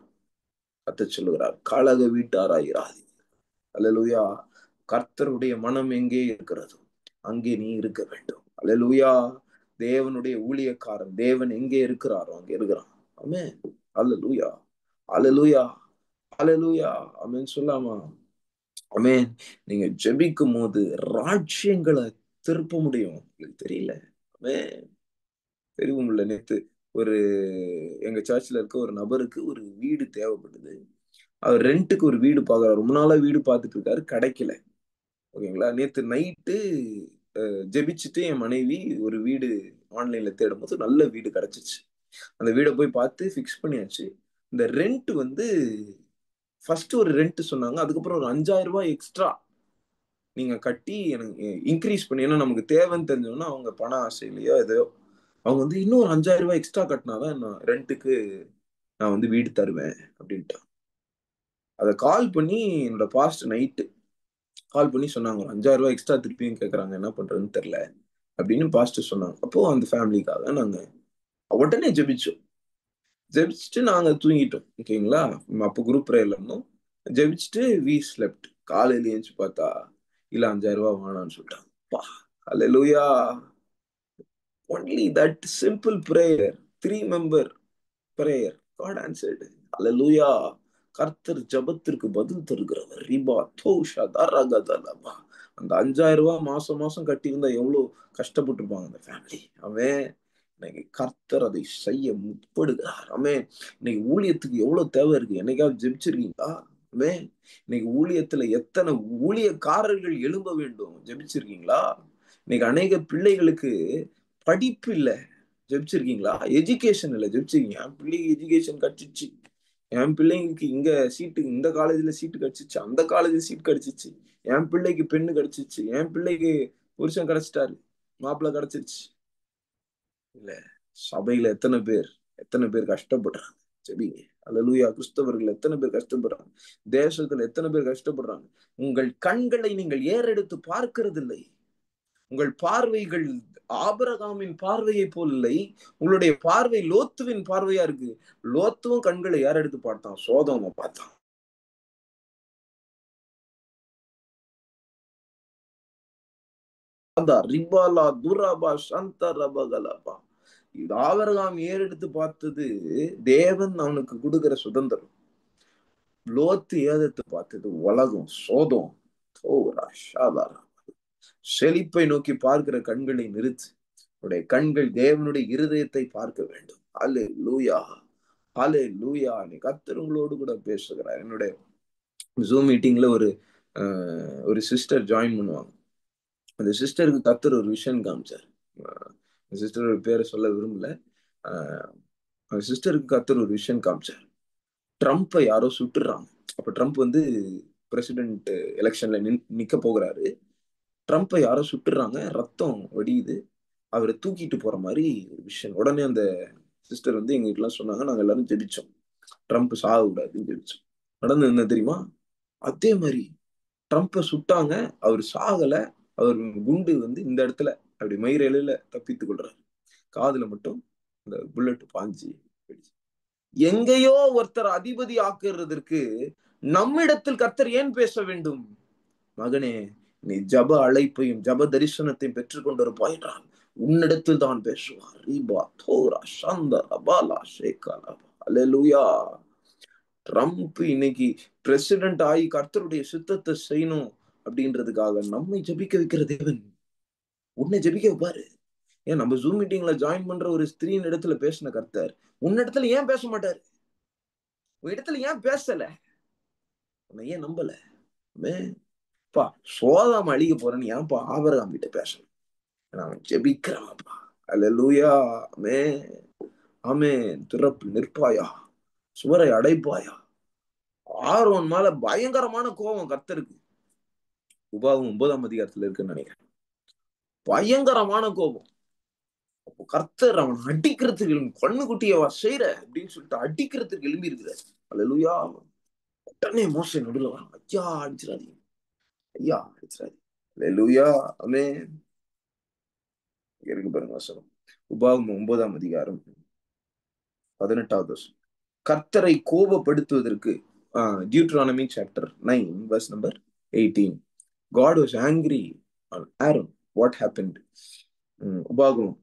கர்த்தர் சொல்லுகிறார், கலக வீட்டாராயிராதே. அல்லேலூயா. கர்த்தருடைய மனம் எங்கே இருக்கிறதோ அங்கே நீ இருக்க வேண்டும். அல்லேலூயா. தேவனுடைய ஊழியக்காரன் தேவன் எங்கே இருக்கிறாரோ அங்கே இருக்கிறான். ஆமென். அல்லேலூயா. அல்லேலூயா. அல்லேலூயா. ஆமென் சொல்லாமா? ஆமென். நீங்க ஜெபிக்கும் போது ராஜ்யங்களை திருப்ப முடியும். உங்களுக்கு தெரியல. ஆமென். தெரியும்ல. நேத்து ஒரு எங்க சர்ச்ல இருக்க ஒரு நபருக்கு ஒரு வீடு தேவைப்படுது. அவர் ரெண்ட்டுக்கு ஒரு வீடு பார்க்குறாரு. ரொம்ப நாளா வீடு பார்த்துட்டு இருக்காரு. கிடைக்கல. ஓகேங்களா. நேத்து நைட்டு ஜெபிச்சுட்டு என் மனைவி ஒரு வீடு ஆன்லைன்ல தேடும்போது நல்ல வீடு கிடைச்சிச்சு. அந்த வீட போய் பார்த்து ஃபிக்ஸ் பண்ணியாச்சு. இந்த ரெண்ட் வந்து ஃபர்ஸ்ட் ஒரு ரெண்ட் சொன்னாங்க. அதுக்கப்புறம் ஒரு ரூ. 5,000 எக்ஸ்ட்ரா நீங்க கட்டி எனக்கு இன்க்ரீஸ் பண்ணி, ஏன்னா நமக்கு தேவைன்னு தெரிஞ்சோன்னா அவங்க பண ஆசையிலயோ எதையோ அவங்க வந்து இன்னும் ஒரு ரூ. 5,000 எக்ஸ்ட்ரா கட்டினாதான் நான் ரெண்ட்டுக்கு நான் வந்து வீடு தருவேன் அப்படின்ட்டான். அதை கால் பண்ணி என்னோட பாஸ்ட் நைட்டு கால் பண்ணி சொன்னாங்க, ஒரு ரூ. 5,000 எக்ஸ்ட்ரா திருப்பியும் கேட்கறாங்க, என்ன பண்றதுன்னு தெரியல அப்படின்னு பாஸ்டர் சொன்னாங்க. அப்போ அந்த ஃபேமிலிக்காக நாங்க உடனே ஜெபிச்சோம். ஜெபிச்சுட்டு நாங்க தூங்கிட்டோம். ஓகேங்களா. அப்போ குரூப் ப்ரேயர்ல இருந்தோம். ஜெபிச்சுட்டு வி ஸ்லெப்ட். காலையில ஏஞ்சி பார்த்தா இல்ல ரூ. 5,000 வேணாம்னு சொல்லிட்டாங்க. பா. அல்லேலூயா. Only that simple prayer, 3 member prayer, God answered. அல்லேலூயா. கர்த்தர் ஜெபத்திற்கு பதில் தருகிறவர். ரிபா தோஷா தரகதலபா. அந்த ரூ. 5,000 மாசம் மாசம் கட்டியிருந்தா எவ்வளவு கஷ்டப்பட்டிருப்பாங்க அந்த ஃபேமிலி. அவன் இன்னைக்கு கர்த்தர் அதை செய்ய முற்படுகிறார். அவன் இன்னைக்கு ஊழியத்துக்கு எவ்வளவு தேவை இருக்கு. என்னைக்காவது ஜெபிச்சிருக்கீங்களா? அவன் இன்னைக்கு ஊழியத்துல எத்தனை ஊழியக்காரர்கள் எழும்ப வேண்டும், ஜெபிச்சிருக்கீங்களா? இன்னைக்கு அநேக பிள்ளைகளுக்கு படிப்பு இல்ல, ஜெபிச்சிருக்கீங்களா? எஜுகேஷன் இல்ல, ஜெபிச்சிருக்கீங்க? என் பிள்ளைக்கு எஜுகேஷன் கிடைச்சிச்சு, என் பிள்ளைங்களுக்கு இங்க சீட்டு, இந்த காலேஜ்ல சீட்டு கிடைச்சிச்சு, அந்த காலேஜ்ல சீட் கிடைச்சிச்சு, என் பிள்ளைக்கு பெண்ணு கிடைச்சிச்சு, என் பிள்ளைக்கு புருஷன் கிடைச்சிட்டாரு, மாப்பிள்ளை கிடைச்சிருச்சு. இல்ல. சபையில எத்தனை பேர் கஷ்டப்படுறாங்க. ஜெபிங்க. அல்லேலூயா. கிறிஸ்தவர்கள் எத்தனை பேர் கஷ்டப்படுறாங்க. தேசத்துல எத்தனை பேர் கஷ்டப்படுறாங்க. உங்கள் கண்களை நீங்கள் ஏறெடுத்து பார்க்கிறதில்லை. உங்கள் பார்வைகள் ஆபிரகாமின் பார்வையை போல் இல்லை. உங்களுடைய பார்வை லோத்துவின் பார்வையா இருக்கு. லோத்துவும் கண்களை ஏறெடுத்து பார்த்தான், சோதோமை பார்த்தான். ரிபாலா துராபா சந்த ரபகலபா. இது ஆபிரகாம் ஏறெடுத்து பார்த்தது தேவன் அவனுக்கு கொடுக்கிற சுதந்திரம். லோத்து ஏறெடுத்து பார்த்தது உலகம், சோதம். செழிப்பை நோக்கி பார்க்கிற கண்களை நிறுத்து. உடைய கண்கள் தேவனுடைய இருதயத்தை பார்க்க வேண்டும். அல்லேலூயா. அல்லேலூயா. நீ கர்த்தர் உங்களோடு கூட பேசுகிறார். என்னுடைய ஜூம் மீட்டிங்ல ஒரு சிஸ்டர் ஜாயின் பண்ணுவாங்க. அந்த சிஸ்டருக்கு கர்த்தர் ஒரு விஷன் காமிச்சார். சிஸ்டரோட பேரை சொல்ல விரும்பல. அந்த சிஸ்டருக்கு கர்த்தர் ஒரு விஷன் காமிச்சார். ட்ரம்ப்பை யாரோ சுட்டுறாங்க. அப்ப ட்ரம்ப் வந்து பிரசிடென்ட் எலெக்ஷன்ல நிக்க போகிறாரு. ட்ரம்ப்பை யாரோ சுட்டுறாங்க, ரத்தம் வடியுது. அவரை தூக்கிட்டு போற மாதிரி ஒரு விஷயம். உடனே அந்த சிஸ்டர் வந்து எங்க வீட்டுலாம் சொன்னாங்க. நாங்க எல்லாரும் ஜெபிச்சோம், ட்ரம்ப் சாக கூடாதுன்னு ஜெபிச்சோம். நடந்தது என்ன தெரியுமா? அதே மாதிரி ட்ரம்ப்பை சுட்டாங்க, அவர் சாகல. அவர் குண்டு வந்து இந்த இடத்துல அப்படி மயிரிழையில தப்பித்துக் கொள்றாரு. காதுல மட்டும் அந்த புல்லட் பாஞ்சு போயிடுச்சு. எங்கேயோ ஒருத்தர் அதிபதி ஆக்குறதற்கு நம்மிடத்தில் கர்த்தர் ஏன் பேச வேண்டும்? மகனே, நீ ஜப அழைப்பையும் ஜப தரிசனத்தையும் பெற்றுக்கொண்டு இருப்பாய் என்றால் உன்னிடத்தில் தான் பேசுவார். ரீபா தோரா சந்தா அபாலா ஷேகாலா. அல்லேலூயா. ட்ரம்ப் இன்னைக்கு பிரசிடென்ட் ஆகி கர்த்தருடைய சித்தத்தை செய்யணும் அப்படின்றதுக்காக நம்மை ஜபிக்க வைக்கிற தேவன் உன்னை ஜபிக்க வைப்பாரு. ஏன் நம்ம ஜூம் மீட்டிங்ல ஜாயின் பண்ற ஒரு ஸ்திரீயின் இடத்துல பேசின கர்த்தர் உன்னிடத்துல ஏன் பேச மாட்டாரு? உன் இடத்துல ஏன் பேசல? உன்னை ஏன் நம்பல? பா, சோதாம அழிக்க போறேன்னு ஏன்ப்பா ஆபிரகாம் கிட்ட பேசணும்? நான் ஜெபிக்கிறேன்ப்பா. அல்லேலூயா. ஆமென். ஆமென். திறப்பு நிற்பாயா, சுவரை அடைப்பாயா. ஆரோன் மேல பயங்கரமான கோபம் கர்த்தருக்கு. உபாகமம் 9ஆம் அதிகாரத்துல இருக்குன்னு நினைக்கிறேன். பயங்கரமான கோபம். அப்போ கர்த்தர் அவன் அடிக்கிறதுக்கு கண்ணுக்குட்டியவா செய்யற அப்படின்னு சொல்லிட்டு அடிக்கிறதுக்கு எழும்பி இருக்கிறார். அல்லேலூயா. உடனே மோசே நடுவுல வரான். ஐயா அடிச்சிடாதீங்க, ஐயா அடிச்சிடாதீங்க. அல்லேலூயா. ஆமென். இருக்கு பாருங்க வசனம். உபாகமம் 9ஆம் அதிகாரம் 18வது வசனம். கர்த்தரை கோபப்படுத்துவதற்கு Deuteronomy chapter 9 verse number 18. God was angry on Aaron. What happened? உபாகமம்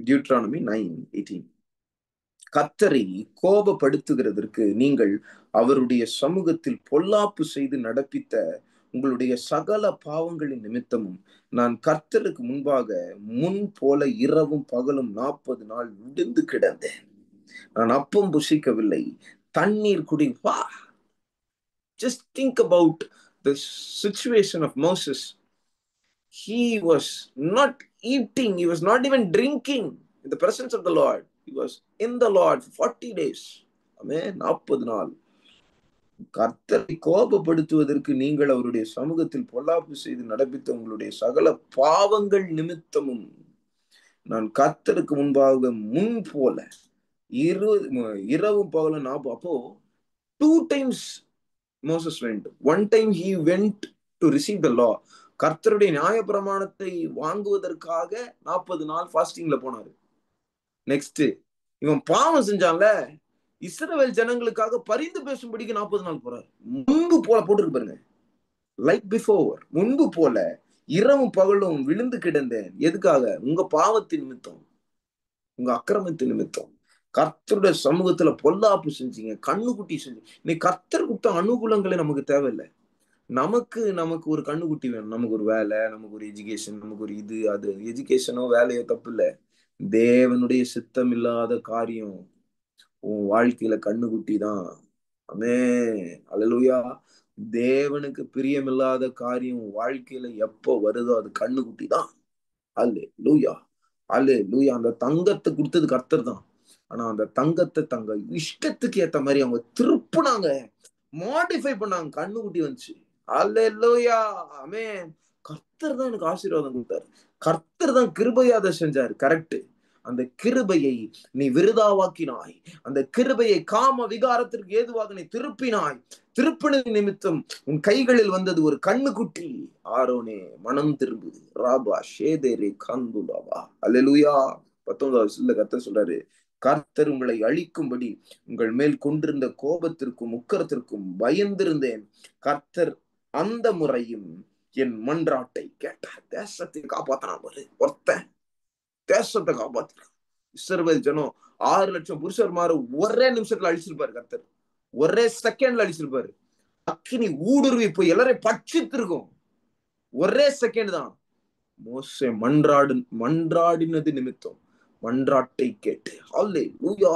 Deuteronomy 9:18. கர்த்தரை கோபப்படுத்துகிறதற்கு நீங்கள் அவருடைய சமூகத்தில் பொல்லாப்பு செய்து நடப்பித்த உங்களுடைய சகல பாவங்களின் நிமித்தமும் நான் கர்த்தருக்கு முன்பாக முன் போல இரவும் பகலும் 40 நாள் விழுந்து கிடந்தேன். நான் அப்பம் புசிக்கவில்லை, தண்ணீர் குடிப்பா. Just think about the situation of Moses. He was not eating, he was not even drinking in the presence of the Lord. He was in the Lord for 40 days. Amen. 40 நாள். கர்த்தரை கோபப்படுத்துவதற்கு நீங்கள் அவருடைய சமூகத்தில் பொல்லாப்பு செய்து நடப்பித்த உங்களுடைய சகல பாவங்கள் நிமித்தமும் நான் கர்த்தருக்கு முன்பாக முன் போல இரவும் பகலும் 40. அப்போ 2 times Moses went. One time he went to receive the law. கர்த்தருடைய நியாய பிரமாணத்தை வாங்குவதற்காக 40 நாள் ஃபாஸ்டிங்ல போனாரு. நெக்ஸ்ட் இவன் பாவம் செஞ்சான்ல, இஸ்ரவேல் ஜனங்களுக்காக பரிந்து பேசும்படிக்கு 40 நாள் போறாரு. முன்பு போல போட்டுருக்கு பாருங்க, லைக் பிஃபோர், முன்பு போல இரவும் பகலும் விழுந்து கிடந்தேன். எதுக்காக? உங்க பாவத்தின் நிமித்தம், உங்க அக்கிரமத்தின் நிமித்தம். கர்த்தருடைய சமூகத்துல பொல்லாப்பு செஞ்சீங்க, கண்ணுக்குட்டி செஞ்சீங்க. இன்னைக்கு கர்த்தர் கொடுத்த அனுகூலங்களே நமக்கு தேவையில்லை. நமக்கு ஒரு கண்ணுக்குட்டி வேணும், நமக்கு ஒரு வேலை, நமக்கு ஒரு எஜுகேஷன், நமக்கு ஒரு இது அது. எஜுகேஷனோ வேலையோ தப்பு இல்லை. தேவனுடைய சித்தம் இல்லாத காரியம் உன் வாழ்க்கையில கண்ணுக்குட்டி தான். ஆமென். அல்லேலூயா. தேவனுக்கு பிரியமில்லாத காரியம் வாழ்க்கையில எப்போ வருதோ அது கண்ணுக்குட்டி தான். அல்லேலூயா, அல்லேலூயா. அந்த தங்கத்தை கொடுத்தது கர்த்தர் தான். ஆனா அந்த தங்கத்தை தங்க இஷ்டத்துக்கு ஏத்த மாதிரி அவங்க திருப்புனாங்க, மாடிஃபை பண்ணாங்க, கண்ணுக்குட்டி வந்துச்சு. அல்லேலூயா. ஆமென். கர்த்தர் தான் எனக்கு ஆசீர்வாதம் கொடுத்தாரு. கர்த்தர் தான் கிருபையா அதை செஞ்சாரு. கரெக்ட். அந்த கிருபையை நீ விருதாவாக்கினாய். அந்த கிருபையை காம விகாரத்திற்கு ஏதுவாக நீ திருப்பினாய். திருப்பின நிமித்தம் உன் கைகளில் வந்தது ஒரு கண்ணுக்குட்டி. ஆரோனே மனம் திரும்பு. ராபா ஷேதேரே கந்துலாவா. அல்லேலூயா. 19வது வசனத்துல கர்த்தர் சொல்றாரு, கர்த்தர் உங்களை அழிக்கும்படி உங்கள் மேல் கொண்டிருந்த கோபத்திற்கும் உக்கரத்திற்கும் பயந்திருந்தேன். கர்த்தர் அந்த முறையும் என் மன்றாட்டை கேட்டார். தேசத்தை காப்பாத்தினான் பாரு ஒருத்தன். தேசத்தை காப்பாத்தினான். இஸ்ரவேல் ஜனம் 6 லட்சம் புருஷர்மார ஒரே நிமிஷத்துல அழிச்சிருப்பாரு கர்த்தர். ஒரே செகண்ட்ல அழிச்சிருப்பாரு. அக்கினி ஊடுருவி போய் எல்லாரையும் பட்சித்திருக்கும். ஒரே செகண்ட் தான். மோசே மன்றாடினது நிமித்தம் மன்றாட்டை கேட்டு, அல்லேலூயா,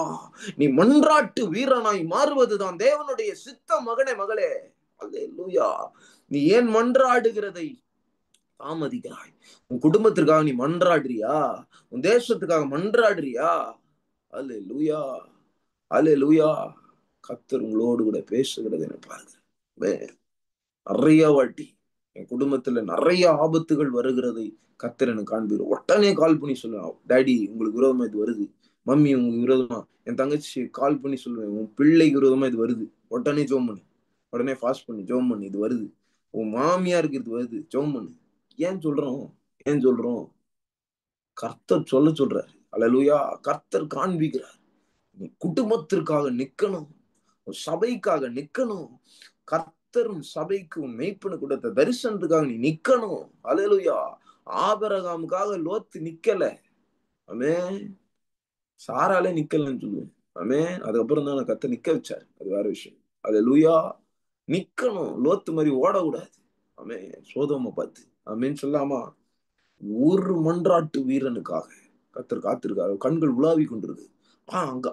நீ மன்றாட்டு வீரனாய் மாறுவதுதான் தேவனுடைய சித்தம் மகனே மகளே. அல்லேலூயா. நீ ஏன் மன்றாடுகிறதை தாமதிக்கிறாய்? உன் குடும்பத்திற்காக நீ மன்றாடுறியா? உன் தேசத்துக்காக மன்றாடுறியா? அல்லேலூயா, அல்லேலூயா. கர்த்தர் உங்களோடு கூட பேசுகிறது என்ன பாருங்க. நிறைய வாட்டி என் குடும்பத்துல நிறைய ஆபத்துகள் வருகிறதை கர்த்தர் எனக்கு காண்பீர். உடனே கால் பண்ணி சொல்லுவேன், டாடி உங்களுக்கு விரோதமா இது வருது, மம்மி உங்களுக்கு விரோதமா. என் தங்கச்சி கால் பண்ணி சொல்லுவேன், உன் பிள்ளைக்கு விரோதமா இது வருது, உடனே ஜெபம் பண்ணு, உடனே ஃபாஸ்ட் பண்ணி ஜெபம் பண்ணு, இது வருது. உன் மாமியாருக்கு இது வருது, ஜெபம் பண்ணு. ஏன் சொல்றோம்? கர்த்தர் சொல்றாரு. அல்லேலூயா. கர்த்தர் காண்பிக்கிறார். நீ குடும்பத்திற்காக நிக்கணும், சபைக்காக நிக்கணும். கர்த்தரும் சபைக்கு உன் மெய்ப்பனு கொடுத்த தரிசனத்துக்காக நீ நிக்கணும். அல்லேலூயா. ஆபிரகாமுக்காக லோத்து நிக்கல. ஆமென். சாராலே நிக்கலன்னு சொல்லுவேன். ஆமென். அதுக்கப்புறம் தான் கர்த்தர் நிக்க வச்சாரு. அது வேற விஷயம். அல்லேலூயா. நிக்கணும். லோத்து மாதிரி ஓடக்கூடாது. ஆமென். சோதோமை பார்த்து ஆமென் சொல்லாமா? ஒரு மன்றாட்டு வீரனுக்காக கர்த்தர் காத்திருக்காரு. கண்கள் உலாவி கொண்டிருக்கு.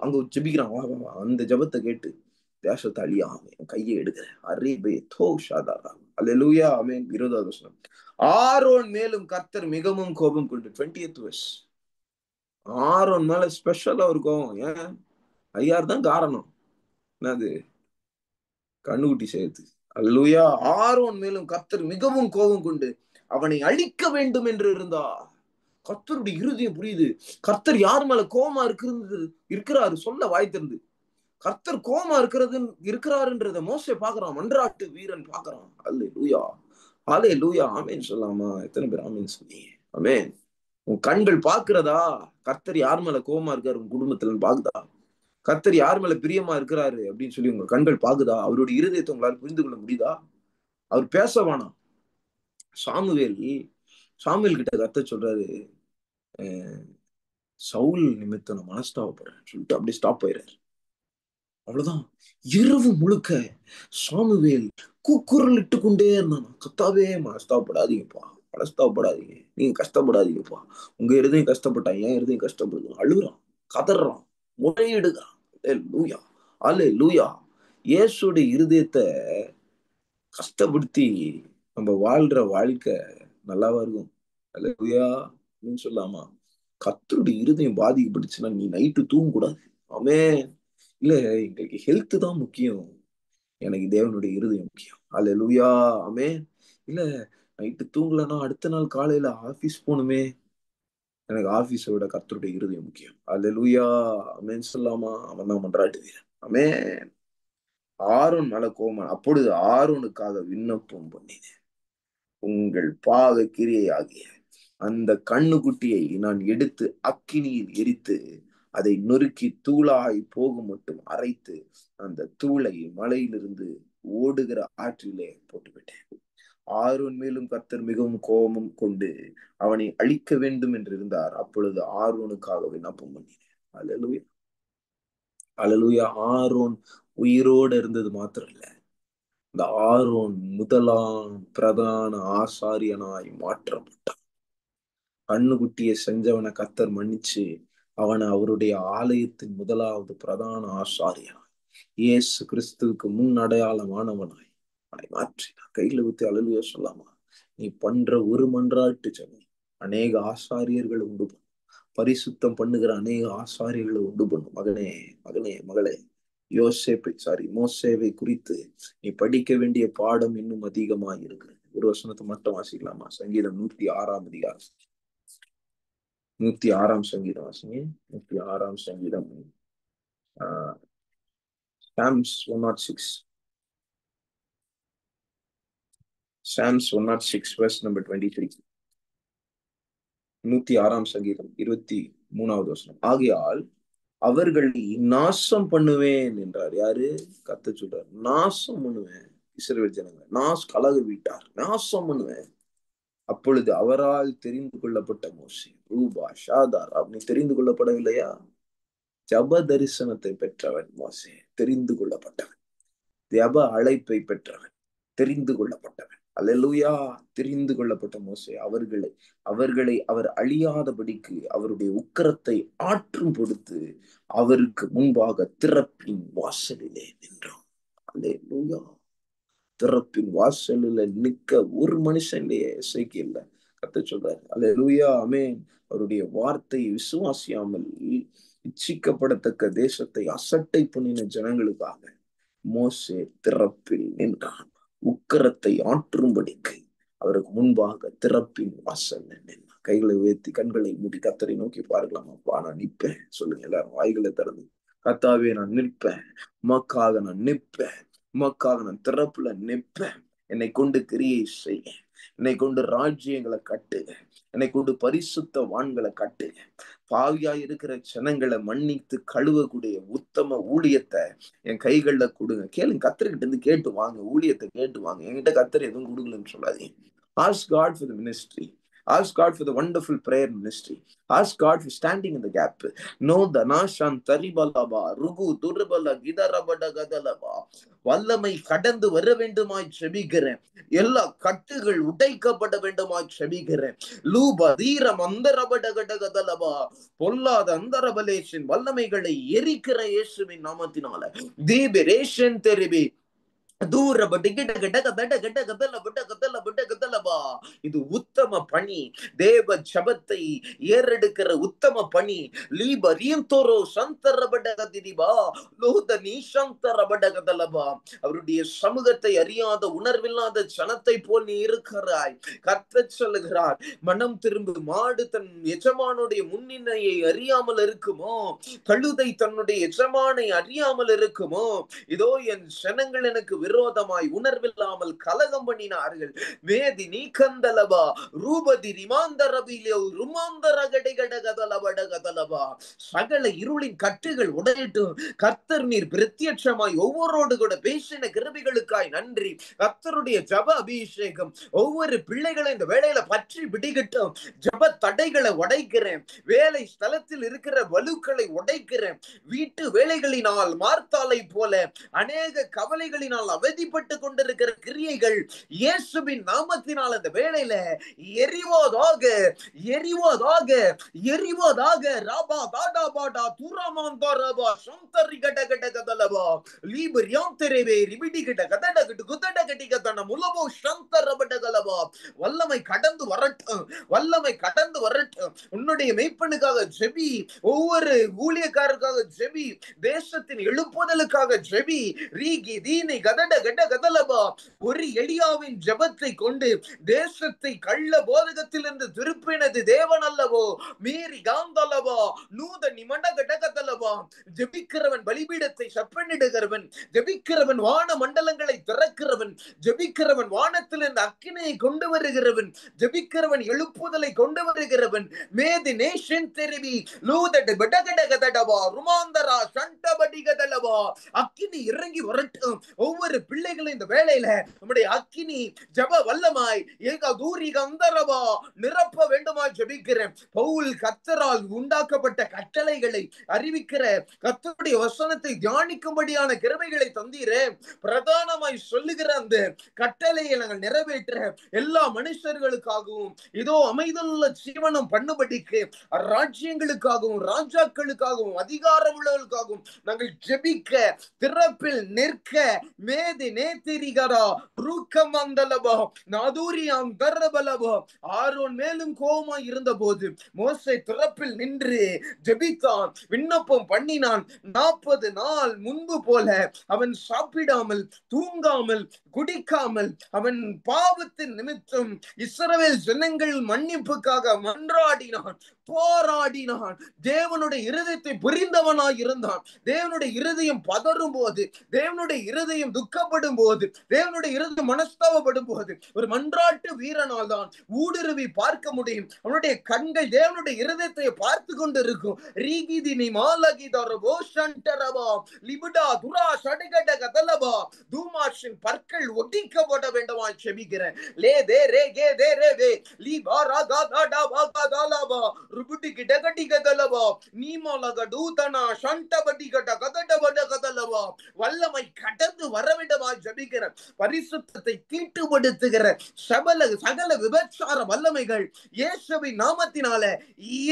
அங்க ஜெபிக்கிறான். வா வா வா. அந்த ஜெபத்தை கேட்டு தேசத்தை அழியாம என் கையை எடுக்கிறேன். அரேபே தோ ஷாதாரா. அல்லேலூயா. ஆமென். 20வது வசனம். ஆரோன் மேலும் கர்த்தர் மிகவும் கோபம் கொண்டு. 20th verse. ஆரோன் மேல ஸ்பெஷலா ஒரு கோபம். ஏன்? ஐயார் தான் காரணம். என்னது? கண்ணுக்குட்டி சேர்த்து. அல்லேலூயா. ஆரோன் மேலும் கர்த்தர் மிகவும் கோபம் கொண்டு அவனை அழிக்க வேண்டும் என்று இருந்தார். கர்த்தருடைய இருதயம் புரியுது. கர்த்தர் யார் மேல கோபமா இருக்கிறாரு சொல்ல வாய் திறந்து. கர்த்தர் கோபமா இருக்கிறாருன்றத மோசே பாக்குறான். மன்றாட்டு வீரன் பாக்குறான். அல்லேலூயா. அல்லேலூயா. ஆமென் சொல்லாமா? எத்தனை பேர் ஆமென் சொன்னீங்க? ஆமென். உன் கண்கள் பாக்குறதா? கர்த்தர் யார் மேல கோபமா இருக்காரு உங்க குடும்பத்துல பாக்குதா? கர்த்தர் யார் மேல பிரியமா இருக்கிறாரு அப்படின்னு சொல்லி உங்க கண்கள் பாக்குதா? அவருடைய இருதயத்தை உங்களால் புரிந்து கொள்ள முடியுதா? அவர் பேச வேணாம். சாமுவேல் சாமுவேல் கிட்ட கர்த்தர் சொல்றாரு, சவுல் நிமித்தம் நான் மனஸ்தாபப்படுறேன் சொல்லிட்டு அப்படியே ஸ்டாப் ஆயிடுறாரு. அவ்வளவுதான். இரவு முழுக்க சாமுவேல் கூக்குரல் இட்டு கொண்டே இருந்தான். கர்த்தாவே மனஸ்தாபப்படாதீங்கப்பா, மனஸ்தாபப்படாதீங்க, நீங்க கஷ்டப்படாதீங்கப்பா. உங்க இருதயம் கஷ்டப்பட்டா என் இருதயம் கஷ்டப்படுது. அழுகுறான், கதறான், முறையிடுகிறான். அல்லேலூயா. அல்லேலூயா. இயேசுடைய இருதயத்தை கஷ்டப்படுத்தி நம்ம வாழ்ற வாழ்க்கை நல்லாவா இருக்கும்? அல்லேலூயா அப்படின்னு சொல்லாமா? கர்த்தருடைய இருதயம் பாதிக்கப்பட்டுச்சுன்னா நீ நைட்டு தூங்க கூடாது. ஆமென். இல்ல, எங்களுக்கு ஹெல்த் தான் முக்கியம், எனக்கு தேவனுடைய இருதயம் முக்கியம். அல்லேலூயா. ஆமென். இல்ல, நைட்டு தூங்கலன்னா அடுத்த நாள் காலையில ஆபீஸ் போகணுமே, எனக்கு ஆபீஸை விட கர்த்தருடைய இருதயம் முக்கியம். அல்லேலூயா. ஆமென் சொல்லாமா? அவன் தான் மன்றாட்டு வீரன். ஆமென். ஆரோன் மேல கோபம். அப்பொழுது ஆரோனுக்காக விண்ணப்பம் பண்ணினேன். உங்கள் பாவ கிரியை ஆகிய அந்த கண்ணுக்குட்டியை நான் எடுத்து அக்கினியில் எரித்து அதை நொறுக்கி தூளாய் போகும் மட்டும் அரைத்து அந்த தூளை மலையிலிருந்து ஓடுகிற ஆற்றிலே போட்டுவிட்டேன். ஆரோன் மேலும் கர்த்தர் மிகவும் கோபம் கொண்டு அவனை அழிக்க வேண்டும் என்று இருந்தார். அப்பொழுது ஆரோனுக்காக விண்ணப்பம் பண்ணினேன். அல்லேலூயா. அல்லேலூயா. ஆரோன் உயிரோடு இருந்தது மாத்திரம் இல்ல, இந்த ஆரோன் முதலாம் பிரதான ஆசாரியனாய் மாற்றப்பட்டான். கண்ணுக்குட்டியை செஞ்சவனை கர்த்தர் மன்னிச்சு அவனை அவருடைய ஆலயத்தின் முதலாவது பிரதான ஆசாரியனாய் இயேசு கிறிஸ்துவுக்கு முன் அடையாளமானவனாய் அவனை மாற்றினான். கையில ஊத்தி அல்லேலூயா சொல்லாமா? நீ பண்ற ஒரு மன்றாட்டு ஜெபம் அநேக ஆசாரியர்களை உண்டு பண்ணும். பரிசுத்தம் பண்ணுகிற அநேக ஆசாரியர்களை உண்டு பண்ணும். மகனே, மகனே, மகளே, மோசேவை குறித்து நீ படிக்க வேண்டிய பாடம் இன்னும் அதிகமாக இருக்கு. ஒரு வசனத்தை மட்டும் வாசிக்கலாமா? சங்கீதம் 106 அதிகாரம். 106 சங்கீதம் வாசிங்க. 106 சங்கீதம். Psalms 106. Psalms 106 verse number 23. 106 சங்கீதம் 23வது வசனம். ஆகையால் அவர்களை நாசம் பண்ணுவேன் என்றார். யாரு? கர்த்தர் சொல்றார். நாசம் பண்ணுவேன் இஸ்ரவேல் ஜனங்களை. கலக வீட்டார் நாசம் பண்ணுவேன். அப்பொழுது அவரால் தெரிந்து கொள்ளப்பட்ட மோசே ரூபா ஷாதார் அப்படி தெரிந்து கொள்ளப்படவில்லையா? ஜப தரிசனத்தை பெற்றவன் மோசே, தெரிந்து கொள்ளப்பட்டவன். ஜப அழைப்பை பெற்றவன், தெரிந்து கொள்ளப்பட்டவன். அல்லேலூயா. தெரிந்து கொள்ளப்பட்ட மோசே அவர்களை அவர் அழியாதபடிக்கு அவருடைய உக்கிரத்தை ஆற்றும் பொறுத்து அவருக்கு முன்பாக திறப்பின் வாசலிலே நின்றோம். அல்லேலூயா. திறப்பின் வாசலில் நிற்க ஒரு மனுஷன் இல்லையே. எசேக்கியேல்ல கர்த்தர் சொல்றாரு. அல்லேலூயா. ஆமென். அவருடைய வார்த்தையை விசுவாசியாமல் இச்சிக்கப்படத்தக்க தேசத்தை அசட்டை பண்ணின ஜனங்களுக்காக மோசே திறப்பில் நின்றான். உக்கரத்தை ஆற்றும்படிக்கு அவருக்கு முன்பாக திறப்பின் வாசல் நின்றான். கைகளை உயர்த்தி கண்களை மூடி கர்த்தரை நோக்கி பார்க்கலாம். அப்பா, நான் நிற்பேன் சொல்லுங்க எல்லாரும். வாய்களை திறந்து, கர்த்தாவே நான் நிற்பேன், உமக்காக நான் நிற்பேன், உமக்காக நான் திறப்புல நிற்பேன். என்னை கொண்டு கிரியை செய்ய, என்னை கொண்டு ராஜ்யங்களை கட்டுங்க, என்னை கொண்டு பரிசுத்த வான்களை கட்டுங்க. பாவியா இருக்கிற ஜனங்களை மன்னித்து கழுவக்கூடிய உத்தம ஊழியத்தை என் கைகள்ல கொடுங்க. கேளுங்க, கர்த்தர்கிட்ட இருந்து கேட்டு வாங்க. ஊழியத்தை கேட்டு வாங்க. என்கிட்ட கர்த்தர் எதுவும் கொடுக்கலன்னு சொல்லாதீங்க. Ask God for the ministry. Ask God for the wonderful prayer ministry. Ask God for standing in the gap. No danashan taribalaba rugu durabala gidarabada gadalaba. வல்லமை கடந்து வர வேண்டுமாய் செபிக்கிறேன். எல்லா கட்டுகள் உடைக்கப்பட வேண்டுமாய் செபிக்கிறேன். லூபா தீரம் அந்தரபடகடகதலபா. பொல்லாத அந்தரபலேஷன் வல்லமைகளை எரிக்கிற இயேசுவின் நாமத்தினால தீபரேஷன் தெரிவி இது உத்தம பணி. தேவ ஜபத்தை ஏறெடுக்கிற உத்தம பணி. அவருடைய சமூகத்தை அறியாத உணர்வில்லாத ஜனத்தை போல் நீ இருக்கிறாய். கர்த்தர் சொல்லுகிறார், மனம் திரும்பு. மாடு தன் எஜமானுடைய முன்னிலையை அறியாமல் இருக்குமோ? கழுதை தன்னுடைய எஜமானை அறியாமல் இருக்குமோ? இதோ என் ஜனங்கள் எனக்கு விரோதமாய் உணர்வில்லாமல் கலகம் பண்ணினார்கள். வேதி நீக்கந்தலபா ரூபதி ரிமாந்தரபிலோ ருமாந்தரகடகடகதலபடகதலபா. சகல இருளின் கட்டுகள் உடையட்டும். கர்த்தர் நீர் பிரத்யட்சமாய் ஒவ்வொருவரோடு கூட பேசின கிருபைகளுக்காய் நன்றி. கர்த்தருடைய ஜப அபிஷேகம் ஒவ்வொரு பிள்ளைகளை இந்த வேளையில பற்றி பிடிக்கட்டும். ஜப தடைகளை உடைக்கிறேன். வேலை ஸ்தலத்தில் இருக்கிற வலுக்களை உடைக்கிறேன். வீட்டு வேலைகளினால் மார்த்தாலை போல அநேக கவலைகளினால் அவதிப்பட்டு கொண்டிருக்கிற கிரியைகள் இயேசுவின் நாமத்தினால் அந்த வேளையில எரிவதாக எரிவதாக எரிவதாக. ராபா தாடா பாடா தூராமாந்தா ரபா சந்தரி கட கட கதலபா லீபர் யாந்தரேவே ரிபிடி கட கதட கட குதட கடி கதன முலபோ சந்தரபட கலபா. வல்லமை கடந்து வரட்டும். வல்லமை கடந்து வரட்டும். உன்னுடைய மெய்ப்பனுக்காக ஜெபி. ஒவ்வொரு ஊழியக்காரருக்காக ஜெபி. தேசத்தின் எழுப்புதலுக்காக ஜெபி. ரீகி தீனி கதட கட கதலபா. ஒரு எலியாவின் ஜெபத்தை கொண்டு தேசத்தை கள்ள போதகத்திலிருந்து திருப்பினது தேவன் அல்லவோ? மீறி காந்தலபா நூத நிமண்ட கடகதலபா. ஜெபிக்கிறவன் பலிபீடத்தை செப்பனிடுகிறவன். ஜெபிக்கிறவன் வான மண்டலங்களை திறக்கிறவன். ஜெபிக்கிறவன் வானத்திலிருந்து அக்கினியை கொண்டு வருகிறவன். ஜெபிக்கிறவன் எழுப்புதலை கொண்டு வருகிறவன். மேதி நேஷன் தெரிவி லூதட படகடகதடபா ருமாந்தரா சண்டபடிகதலபா. அக்கினி இறங்கி வரட்டும். ஒவ்வொரு பிள்ளைகளும் இந்த வேளையில நம்முடைய அக்கினி ஜப வல்லமாய் ஏக தூரி கந்தரபா நிரப்ப வேண்டுமாய் ஜெபிக்கிறேன். பவுல் கர்த்தரால் உண்டாக்கப்பட்ட கட்டளைகளை அறிவிக்கிற, கர்த்தருடைய வசனத்தை தியானிக்கும்படியான கிருபைகளை தந்தீரே. பிரதானமாய் சொல்லுகிற அந்த கட்டளையை நாங்கள் நிறைவேற்ற எல்லா மனுஷர்களுக்காகவும் இதோ அமைதலுள்ள ஜீவனம் பண்ணும்படிக்கு ராஜ்யங்களுக்காகவும் ராஜாக்களுக்காகவும் அதிகாரம் உள்ளவர்களுக்காகவும் நாங்கள் ஜெபிக்க, திறப்பில் நிற்க. மேதி நேத்திரிகரா ரூக்கமந்தலபா நாதூரியாம் தரபலபா. ஆரோன் மேலும் கோபமாய் இருந்த போது மோசே திறப்பில் நின்று ஜெபித்தான், விண்ணப்பம் பண்ணினான். 40 நாள் முன்பு போல அவன் சாப்பிடாமல் தூங்காமல் குடிக்காமல் அவன் பாவத்தின் நிமித்தம் இஸ்ரவேல் ஜனங்கள் மன்னிப்புக்காக மன்றாடினான், போராடினான். தேவனுடைய இருதயத்தை புரிந்தவனாய் இருந்தான். தேவனுடைய இருதயம் பதறும் போது, தேவனுடைய இருதயம் துக்கப்படும் போது, தேவனுடைய இருதயம் மனஸ்தாபப்படும் போது ஒரு மன்றாட்டு வீரனால் தான் ஊடுருவி பார்க்க முடியும். அவனுடைய கண்கள் தேவனுடைய இருதயத்தை பார்த்து கொண்டு இருக்கும். ரீகிதினி மாலகிதரபோ சண்டரபா லிபுடா துரா சடகட கதலபா. தூமாஷின் பற்கள் ஒட்டிக்கப்பட வேண்டுமா செபிக்கிறேன். லே தே ரே கே தே ரே தே லி பாரா காடா பாகாதலபா ருபுடி கிடகடி கதலபா நீமாலக தூதனா சண்டபடி கட கதடபட கதலபா. வல்லமை கடந்து வர வேண்டுமா ஜெபிக்கிறேன். பரிசுத்தத்தை தீட்டுப்படுத்துகிற சகல விபச்சார வல்லமைகள் இயேசுவின் நாமத்தினால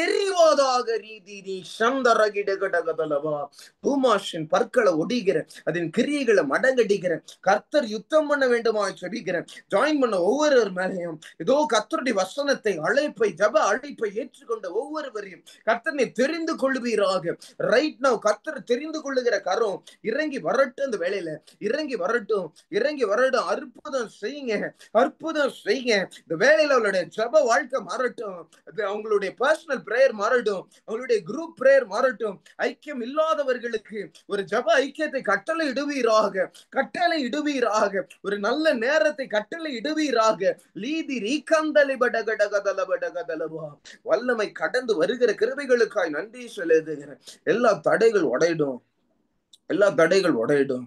எரிவதாக. ரீதி சந்தரகிடகடகதலபா. தூமாஷின் பற்களை ஒடிகிற, அதன் கிரியைகளை மடங்கடிக்கிற. கர்த்தர் யுத்தம் பண்ண வேண்டுமா ஜெபிக்கிறேன். ஜாயின் பண்ண ஒவ்வொரு மேலையும் இதோ கர்த்தருடைய வசனத்தை அழைப்பை ஜப அழைப்பை ஏற்றுக்கொண்ட ஒவ்வொருவரையும் கர்த்தர் நீ தெரிந்து கொள்வீராக. ரைட் நவ் கர்த்தர் தெரிந்து கொள்ளுகிற கரம் இறங்கி வரட்டும். இந்த வேளையில இறங்கி வரட்டும், இறங்கி வரட்டும். அற்புதம் செய்யுங்க, அற்புதம் செய்யுங்க. இந்த வேளையில அவளுடைய ஜப வாழ்க்கை மாறட்டும். அவங்களுடைய பர்சனல் பிரேயர் மாறட்டும். அவங்களுடைய குரூப் பிரேயர் மாறட்டும். ஐக்கியம் இல்லாதவர்களுக்கு ஒரு ஜப ஐக்கியத்தை கட்டளை இடுவீராக, கட்டளை இடுவீராக. ஒரு நல்ல நேரத்தை கட்டளை இடுவீராக. லீதி ரீகந்தலி படகடகதலபடகதலபா. வல்லமை கடந்து வருகிற கிருபைகளுக்காய் நன்றி செலுத்துகிறேன். எல்லா தடைகள் உடையிடும், எல்லா தடைகள் உடையிடும்,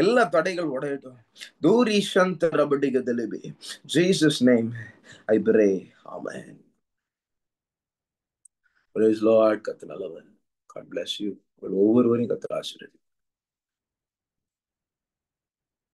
எல்லா தடைகள் உடையிடும். தூரி சந்தரபடிகதலிபி. Jesus name I pray. Amen. Praise Lord. கர்த்தர் நல்லவர். God bless you. ஒவ்வொருவரையும் கர்த்தர் ஆசீர்வதிப்பார்.